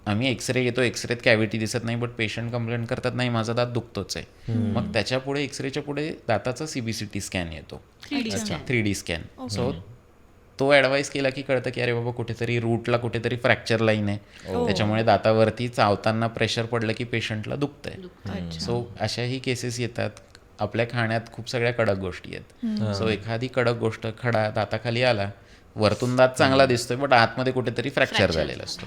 आम्ही एक्सरे घेतो, एक्सरेत कॅव्हिटी दिसत नाही, बट पेशंट कंप्लेंट करतात नाही माझा दात दुखतोच आहे. मग त्याच्या पुढे एक्सरेच्या पुढे दाताचा CBCT स्कॅन येतो, 3D स्कॅन. सो तो ॲडवाईस केला की कळतं की अरे बाबा कुठेतरी रूटला कुठेतरी फ्रॅक्चर लाईन आहे, त्याच्यामुळे दातावरती चावताना प्रेशर पडलं की पेशंटला दुखतंय. सो अशाही केसेस येतात. आपल्या खाण्यात खूप सगळ्या कडक गोष्टी आहेत. सो एखादी कडक गोष्ट, खडा दाताखाली आला, वरतून दात चांगला दिसतोय बट आतमध्ये कुठेतरी फ्रॅक्चर झालेला असतो.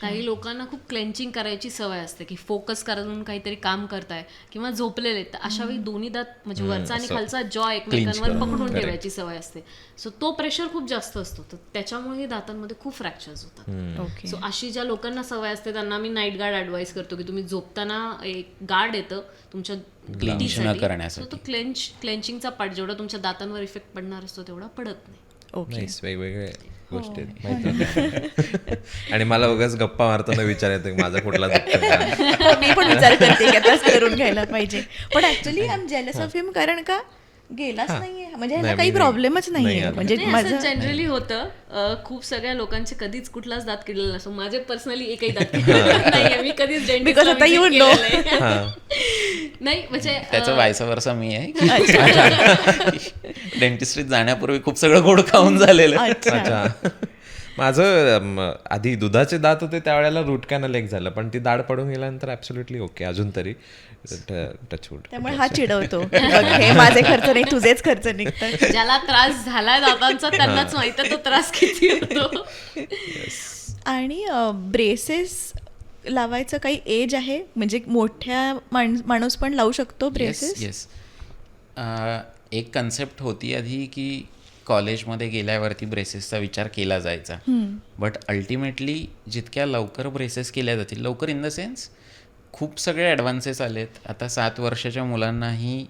काही लोकांना खूप क्लेंचिंग करायची सवय असते की फोकस करून काहीतरी काम करताय किंवा झोपलेले, तर अशा वेळी दोन्ही दात म्हणजे वरचा आणि खालचा जॉ एकमेकांवर पकडून ठेवायची सवय असते. सो तो प्रेशर खूप जास्त असतो, तर त्याच्यामुळे दातांमध्ये खूप फ्रॅक्चर्स होतात. सो अशी ज्या लोकांना सवय असते त्यांना मी नाईट गार्ड ॲडवाईस करतो की तुम्ही झोपताना एक गार्ड येतं तुमच्या करण्यासाठी. तो क्लेंचिंगचा पार्ट जेवढा तुमच्या दातांवर इफेक्ट पडणार असतो तेवढा पडत नाही. वेगवेगळे गोष्टी आहेत. आणि मला उगाच गप्पा मारताना विचार येतो माझा कुठला मी पण विचार करते की आताच करून घ्यायला पाहिजे. पण actually I am jealous of him, कारण का गेलाच नाहीये, म्हणजे ह्याला काही प्रॉब्लेमच नाहीये. म्हणजे माझं जनरली होतं, खूप सगळ्या लोकांचे कधीच कुठलाच दात किडलेला नसतो. माझे पर्सनली एकही दात किडलेला नाहीये. मी कधीच नाही, म्हणजे त्याचं व्हायस वर्सा मी आहे. डेंटिस्ट्रीत जाण्यापूर्वी खूप सगळं गोड खाऊन झालेलं. अच्छा. माझं आधी दुधाचे दात होते त्यावेळेला रूट कॅनल एक झालं, पण ती दाढ पडून गेल्यानंतर ऍब्सोल्युटली ओके अजून तरी. टचवूड. त्यामुळे हा चिडवतो, हे माझे खर्च नाही तुझेच खर्च निघतात. ज्याला त्रास झालाय दातांचा त्यांनाच माहित आहे तो त्रास किती होतो. आणि ब्रेसेस लावायचं काही एज आहे, म्हणजे मोठ्या माणूस पण लावू शकतो ब्रेसेस? येस. एक कन्सेप्ट होती आधी की कॉलेजमध्ये गेल्यावरती ब्रेसेसचा विचार केला जायचा, बट अल्टिमेटली जितक्या लवकर ब्रेसेस केल्या जातील, लवकर इन द सेन्स खूप सगळे ॲडव्हान्सेस आलेत. आता 7 वर्षाच्या मुलांनाही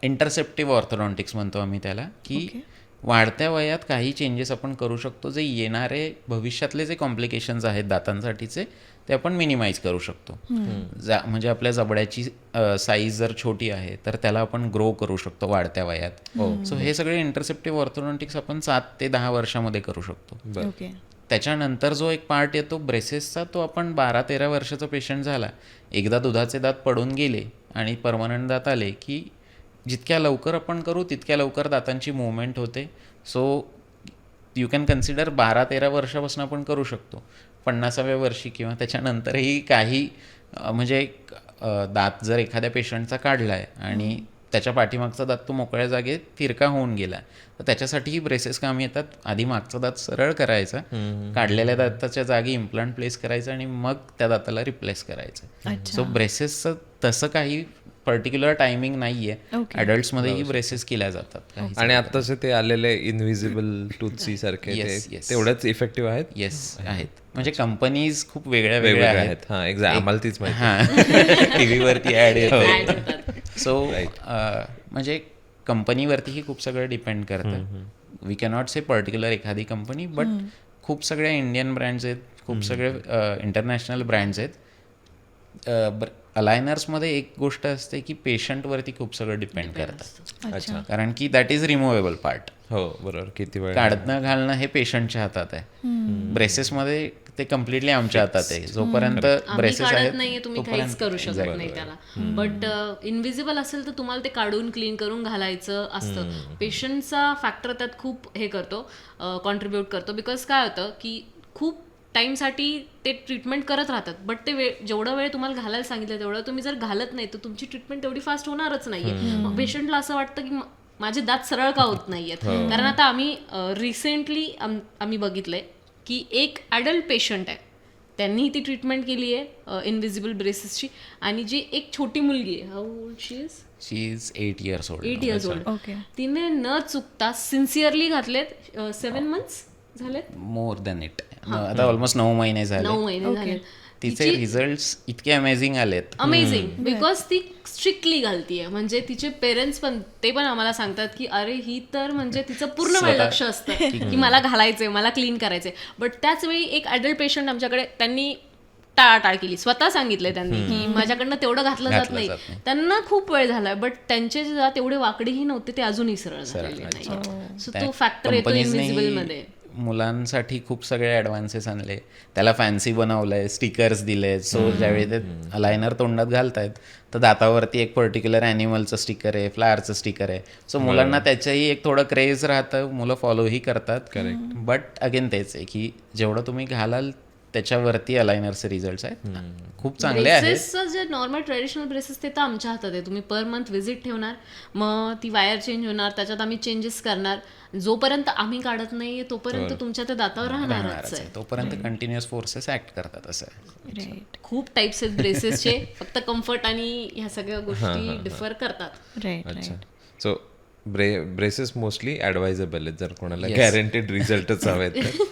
इंटरसेप्टिव्ह ऑर्थोडॉन्टिक्स म्हणतो आम्ही त्याला, की वाढत्या वयात काही चेंजेस आपण करू शकतो, जे येणारे भविष्यातले जे कॉम्प्लिकेशन्स आहेत दातांसाठीचे ते आपण मिनिमाइज करू शकतो. म्हणजे आपल्या जबड्याची साईज जर छोटी आहे तर त्याला आपण ग्रो करू शकतो वाढत्या वयात. सो हे सगळे इंटरसेप्टिव्ह ऑर्थोडॉन्टिक्स आपण 7 ते 10 वर्षामध्ये करू शकतो. त्याच्यानंतर जो एक पार्ट येतो ब्रेसेसचा, तो आपण 12-13 वर्षाचा पेशंट झाला, एकदा दुधाचे दात पडून गेले आणि परमनंट दात आले की जितक्या लवकर आपण करू तितक्या लवकर दातांची मूवमेंट होते. सो यू कॅन कन्सिडर 12-13 वर्षापासून आपण करू शकतो. 50व्या वर्षी किंवा त्याच्यानंतरही काही म्हणजे दात जर एखाद्या पेशंटचा काढला आहे आणि त्याच्या पाठीमागचा दात तो मोकळ्या जागेत तिरका होऊन गेला, तर त्याच्यासाठीही ब्रेसेस कामी येतात. आधी मागचा दात सरळ करायचा, काढलेल्या दाताच्या जागी इम्प्लांट प्लेस करायचं आणि मग त्या दाताला रिप्लेस करायचं. सो ब्रेसेसचं तसं काही पर्टिक्युलर टायमिंग नाही आहे. ॲडल्ट्समध्येही ब्रेसेस केल्या जातात. आणि आताचे ते आलेले इनव्हिजिबल टूथसी सारखे तेवढ्याच इफेक्टिव्ह आहेत. येस आहेत. म्हणजे कंपनीज खूप वेगळ्या आहेत. हां एक्झॅक्ट, आम्हाला तीच माहिती. हां टीव्हीवरती ॲड येते. सो म्हणजे कंपनीवरतीही खूप सगळं डिपेंड करतं. वी कॅनॉट से पर्टिक्युलर एखादी कंपनी, बट खूप सगळ्या इंडियन ब्रँड्स आहेत, खूप सगळे इंटरनॅशनल ब्रँड्स आहेत. अलायनर्समध्ये एक गोष्ट असते की पेशंटवरती खूप सगळं डिपेंड करतं. अच्छा. कारण की दॅट इज रिमुवेबल पार्ट. हो बरोबर. किती वेळ काढणं घालणं हे पेशंटच्या हातात आहे. ब्रेसेसमध्ये ते कम्प्लिटली आमच्या हातात आहे. जोपर्यंत ब्रेसेस आहेत नाहीये तुम्ही काहीच करू शकत नाही त्याला. बट इनव्हिजिबल असेल तर तुम्हाला ते काढून क्लीन करून घालायचं असतं. पेशंटचा फॅक्टर त्यात खूप हे करतो, कॉन्ट्रीब्यूट करतो. बिकॉज काय होतं की खूप टाईमसाठी ते ट्रीटमेंट करत राहतात, बट ते जेवढा वेळ तुम्हाला घालायला सांगितलं तेवढं तुम्ही जर घालत नाही तर तुमची ट्रीटमेंट तेवढी फास्ट होणारच नाहीये. मग पेशंटला असं वाटतं की माझे दात सरळ का होत नाहीयेत. कारण आता आम्ही रिसेंटली आम्ही बघितलंय की एक ॲडल्ट पेशंट आहे, त्यांनी ती ट्रीटमेंट केली आहे इनव्हिजिबल ब्रेसेसची. आणि जी एक छोटी मुलगी आहे, how old she is? She is 8 years old. 8 years old. तिने न चुकता सिन्सिअरली घातलेत. 7 months झालेत, मोर दॅन इट. आता ऑलमोस्ट 9 महिने 9 महिने झाले. तिचे रिझल्ट इतके अमेझिंग आलेत. अमेझिंग. बिकॉज ती स्ट्रिक्टली घालतीये. म्हणजे तिचे पेरेंट्स पण ते पण आम्हाला सांगतात की अरे ही तर म्हणजे तिचं पूर्ण वेळ लक्ष असतं की मला घालायचंय, मला क्लीन करायचंय. बट त्याच वेळी एक ॲडल्ट पेशंट आमच्याकडे, त्यांनी टाळाटाळ केली. स्वतः सांगितलंय त्यांनी की माझ्याकडनं तेवढं घातलं जात नाही. त्यांना खूप वेळ झालाय, बट त्यांचे जे दात एवढे वाकडेही नव्हते, ते अजूनही सरळ झालेले नाही. सो तो फॅक्टर येतो इनव्हिजिबल मध्ये. मुलांसाठी खूप सगळे ॲडव्हान्सेस आणले, त्याला फॅन्सी बनवलंय, स्टिकर्स दिले. सो ज्यावेळी ते अलायनर तोंडात घालतायत तर दातावरती एक पर्टिक्युलर ॲनिमलचं स्टिकर आहे, फ्लावरचं स्टिकर आहे. सो मुलांना त्याच्याही एक थोडं क्रेज राहतं, मुलं फॉलोही करतात. बट अगेन तेच आहे की जेवढं तुम्ही घालाल त्याच्यावरती अलायनरचे रिझल्ट आहेत खूप चांगले आहेत. ब्रेसेसचं जे नॉर्मल ट्रेडिशनल ब्रेसेस ते तर आमच्या हातात आहे. तुम्ही पर मंथ व्हिजिट ठेवणार, मग ती वायर चेंज होणार, त्याच्यात आम्ही चेंजेस करणार. जोपर्यंत आम्ही काढत नाही तोपर्यंत तुमच्या त्या दातावर राहणारच आहे. तोपर्यंत कंटिन्युअस फोर्सेस ऍक्ट करतात. असं खूप टाइप्स आहेत ब्रेसेसचे. फक्त कम्फर्ट आणि ह्या सगळ्या गोष्टी डिफर करतात. अच्छा. सो ब्रेसेस मोस्टली ॲडवायझेबल आहेत जर कोणाला गॅरंटेड रिझल्टच हवेत तर.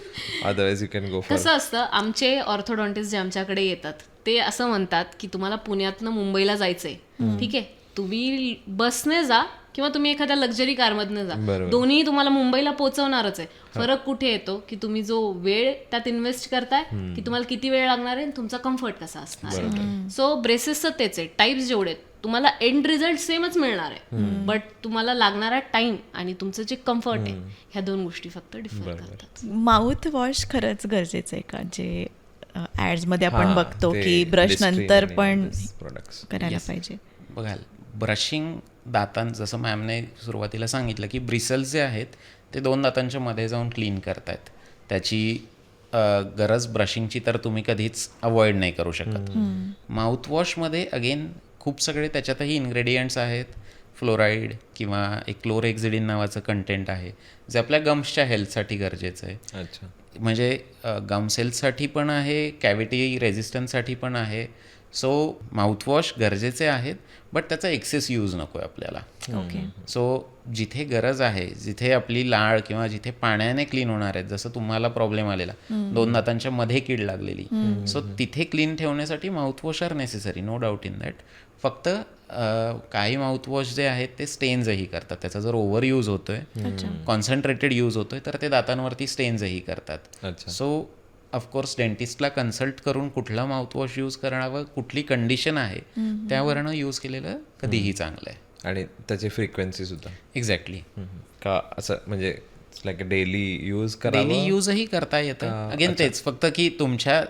Otherwise you can go for. कसं असतं, आमचे ऑर्थोडॉन्टिस्ट जे आमच्याकडे येतात ते असं म्हणतात की तुम्हाला पुण्यातनं मुंबईला जायचंय, ठीक आहे, तुम्ही बसने जा किंवा तुम्ही एखाद्या लक्झरी कारमधनं जा, दोन्ही तुम्हाला मुंबईला पोहोचवणारच आहे. फरक कुठे येतो की तुम्ही जो वेळ त्यात इन्व्हेस्ट करताय, की तुम्हाला किती वेळ लागणार आहे, तुमचा कम्फर्ट कसा असणार आहे. सो ब्रेसेसचं तेच आहे, टाईप्स जेवढे आहेत तुम्हाला एंड रिझल्ट सेमच मिळणार आहे, बट तुम्हाला लागणारा टाइम आणि तुमचं जे कम्फर्ट आहे ह्या दोन गोष्टी फक्त डिफर करतात. माउथ वॉश खरंच गरजेचं आहे का, जे ऍड्स मध्ये आपण बघतो की ब्रश नंतर पण करायला पाहिजे? बघाल, ब्रशिंग दातां, जसं मॅमने सुरुवातीला सांगितलं की ब्रिसल्स जे आहेत ते 2 दातांच्या मध्ये जाऊन क्लीन करतायत. त्याची गरज ब्रशिंगची तर तुम्ही कधीच अवॉइड नाही करू शकत. माउथवॉशमध्ये अगेन खूप सगळे त्याच्यातही इन्ग्रेडियंट्स आहेत. फ्लोराईड किंवा एक क्लोरहेक्झिडिन नावाचं कंटेंट आहे, जे आपल्या गम्सच्या हेल्थसाठी गरजेचं आहे. अच्छा. म्हणजे गम्स हेल्थसाठी पण आहे, कॅव्हिटी रेझिस्टन्ससाठी पण आहे. सो माउथवॉश गरजेचे आहेत, बट त्याचा एक्सेस यूज नको आहे आपल्याला. सो जिथे गरज आहे, जिथे आपली लाळ किंवा जिथे पाण्याने क्लीन होणार आहेत, जसं तुम्हाला प्रॉब्लेम आलेला 2 दातांच्या मध्ये कीड लागलेली, सो तिथे क्लीन ठेवण्यासाठी mouthwash are necessary, no doubt in that. फक्त काही माउथवॉश जे आहेत ते स्टेन्सही करतात. त्याचा जर ओव्हर यूज होतोय, कॉन्सन्ट्रेटेड यूज होतोय, तर ते दातांवरती स्टेन्सही करतात. सो ऑफकोर्स डेंटिस्टला कन्सल्ट करून कुठला माउथवॉश यूज करावं, कुठली कंडिशन आहे त्यावरनं यूज केलेलं कधीही चांगलं आहे. आणि त्याची फ्रिक्वेन्सी सुद्धा एक्झॅक्टली. का असं म्हणजे लाईक डेली यूज डेली करावं. यूजही करता येतं. अगेन तेच, फक्त की तुमच्या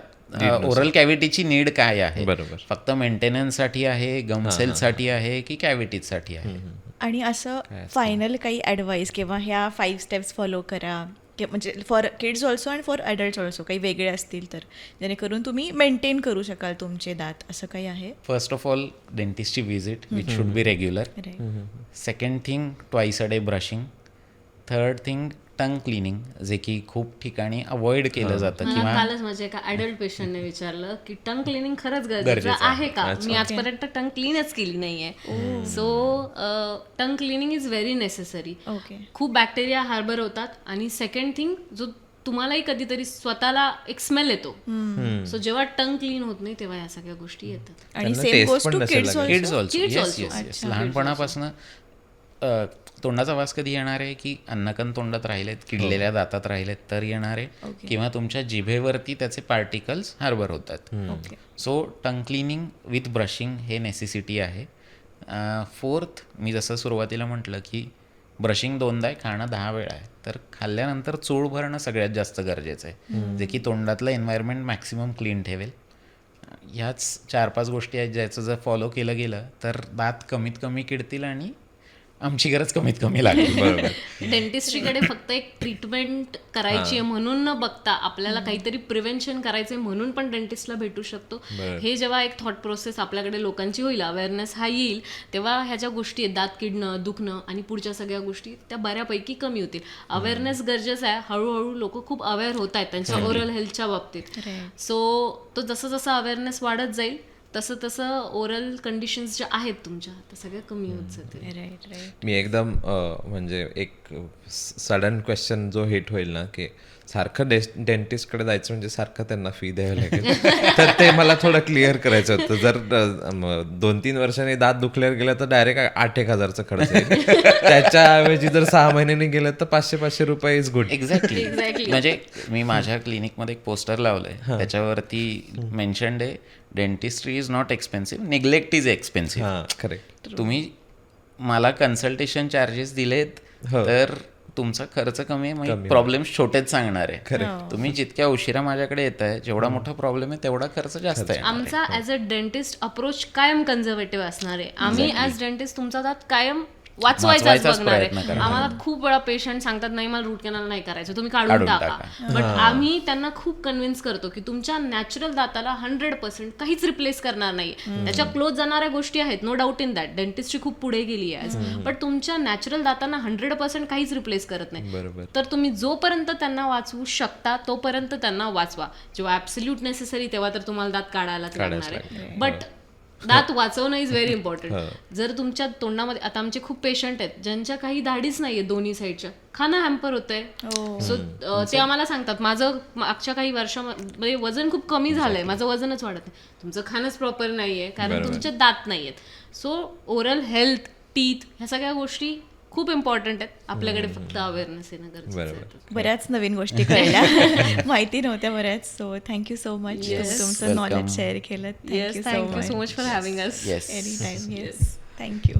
ओरल कॅव्हिटीची नीड काय आहे, बरोबर. फक्त मेंटेनन्ससाठी आहे, गमसेलसाठी आहे की कॅव्हिटीसाठी आहे. आणि असं फायनल काही ॲडवाईस किंवा ह्या 5 स्टेप्स फॉलो करा म्हणजे for kids also and for adults also काही वेगळे असतील तर, जेणेकरून तुम्ही मेंटेन करू शकाल तुमचे दात, असं काही आहे? फर्स्ट ऑफ ऑल डेंटिस्टची visit which should be regular. Second thing twice a day brushing. Third thing tongue cleaning, जे की खूप ठिकाणी अवॉइड केलं जातं. मला किंवा कालच माझ्या एका ऍडल्ट पेशंटने विचारलं की टंग क्लिनिंग खरंच गरजेचं गरजेचं आहे का, मी आजपर्यंत टंग क्लीनच केली नाहीये. So tongue cleaning is very necessary. Okay. खूप बॅक्टेरिया हार्बर होतात. आणि सेकंड थिंग, जो तुम्हालाही कधीतरी स्वतःला एक स्मेल येतो, सो जेव्हा टंग क्लीन होत नाही तेव्हा या सगळ्या गोष्टी येतात. आणि त्यांना सेम taste गोष्ट पण टू नसेल किड्स लागत. Kids also. Also. Kids yes also. Yes yes. लहानपणापासून तोंडाचा वास कधी येणार आहे की अन्नकण तोंडात राहिलेत, किडलेल्या दातात राहिलेत तर येणार आहे, किंवा तुमच्या जिभेवरती त्याचे पार्टिकल्स हार्बर होतात. Okay. So tongue cleaning with brushing हे नेसेसिटी आहे. फोर्थ, मी जसं सुरुवातीला म्हटलं की ब्रशिंग 2दा आहे, खाणं 10 वेळा आहे, तर खाल्ल्यानंतर चूळ भरणं सगळ्यात जास्त गरजेचं आहे, जे की तोंडातलं एन्व्हायरमेंट मॅक्सिमम क्लीन ठेवेल. ह्याच 4-5 गोष्टी आहेत ज्याचं जर फॉलो केलं गेलं तर दात कमीत कमी किडतील आणि आमची गरज कमीत कमी लागेल. बरोबर. डेंटिस्ट्रीकडे फक्त एक ट्रीटमेंट करायची आहे म्हणून न बघता आपल्याला काहीतरी प्रिव्हेन्शन करायचंय म्हणून पण डेंटिस्टला भेटू शकतो. हे जेव्हा एक थॉट प्रोसेस आपल्याकडे लोकांची होईल, अवेअरनेस हा येईल, तेव्हा ह्या ज्या गोष्टी आहेत, दात किडणं, दुखणं आणि पुढच्या सगळ्या गोष्टी, त्या बऱ्यापैकी कमी होतील. अवेअरनेस गरजेचं आहे. हळूहळू लोक खूप अवेअर होत आहेत त्यांच्या ओरल हेल्थच्या बाबतीत. सो तो जसं जसं अवेअरनेस वाढत जाईल तसं तसं ओरल कंडिशन्स ज्या आहेत तुमच्या त्या सगळ्या कमी होत जातील. Right right. मी एकदम म्हणजे एक सडन क्वेश्चन जो हिट होईल ना, की सारखं डेंटिस्टकडे जायचं म्हणजे सारखं त्यांना फी द्यावी लागेल, तर ते मला थोडं क्लिअर करायचं होतं. जर 2-3 वर्षांनी दात दुखल्यावर गेलं तर डायरेक्ट 8-1 हजारचा खर्च येईल. त्याच्याऐवजी जर 6 महिन्यांनी गेलं तर 500 रुपये इज गुड. एक्झॅक्टली. Exactly. म्हणजे मी माझ्या क्लिनिकमध्ये एक पोस्टर लावलंय, त्याच्यावरती मेन्शन्ड आहे, dentistry is not expensive, neglect is expensive. हां, करेक्ट. तुम्ही मला कन्सल्टेशन चार्जेस दिलेत तर तुमचा खर्च कमी आहे, प्रॉब्लेम छोटेच सांगणार आहे. तुम्ही जितक्या उशिरा माझ्याकडे येत आहे, जेवढा मोठा प्रॉब्लेम आहे तेवढा खर्च जास्त आहे. आमचा ॲज अ डेंटिस्ट अप्रोच कायम कन्झर्वेटिव्ह असणार आहे. आम्ही ॲज डेंटिस्ट तुमचा दात कायम वाचवायचाच बघणार आहे. प्रयत्न करणार. आम्हाला खूप वेळा पेशंट सांगतात नाही मला रूट कॅनल नाही करायचं, तुम्ही काढून टाका. बट आम्ही त्यांना खूप कन्व्हिन्स करतो की तुमच्या नॅचरल दाताला 100% काहीच रिप्लेस करणार नाही. त्याच्या क्लोज जाणाऱ्या गोष्टी आहेत, no doubt in that. Dentistry खूप पुढे गेली आहे आज, बट तुमच्या नॅचरल दातांना 100% काहीच रिप्लेस करत नाही. बरोबर. तर तुम्ही जोपर्यंत त्यांना वाचवू शकता तोपर्यंत त्यांना वाचवा. जेव्हा ऍब्सल्यूट नेसेसरी तेव्हा तर तुम्हाला दात काढायलाच लागणार आहे. बट दात वाचवणं इज व्हेरी इम्पॉर्टंट. जर तुमच्या तोंडामध्ये, आता आमचे खूप पेशंट आहेत ज्यांच्या काही दाढीच नाहीये दोन्ही साईडच्या, खाणं हॅम्पर होतंय. सो ते आम्हाला सांगतात माझं मागच्या काही वर्षामध्ये वजन खूप कमी झालंय, माझं वजनच वाढत नाही. तुमचं खाणंच प्रॉपर नाहीये कारण तुमचे दात नाहीयेत. सो ओरल हेल्थ, टीथ ह्या सगळ्या गोष्टी खूप इम्पॉर्टंट आहेत. आपल्याकडे फक्त अवेअरनेस येणं गरजेचं आहे. बऱ्याच नवीन गोष्टी कळल्या, माहिती नव्हत्या बऱ्याच. सो थँक्यू सो मच, तुमचं नॉलेज शेअर केलं. Thank you thank you so much for having us. Yes. Any time. Yes, thank you.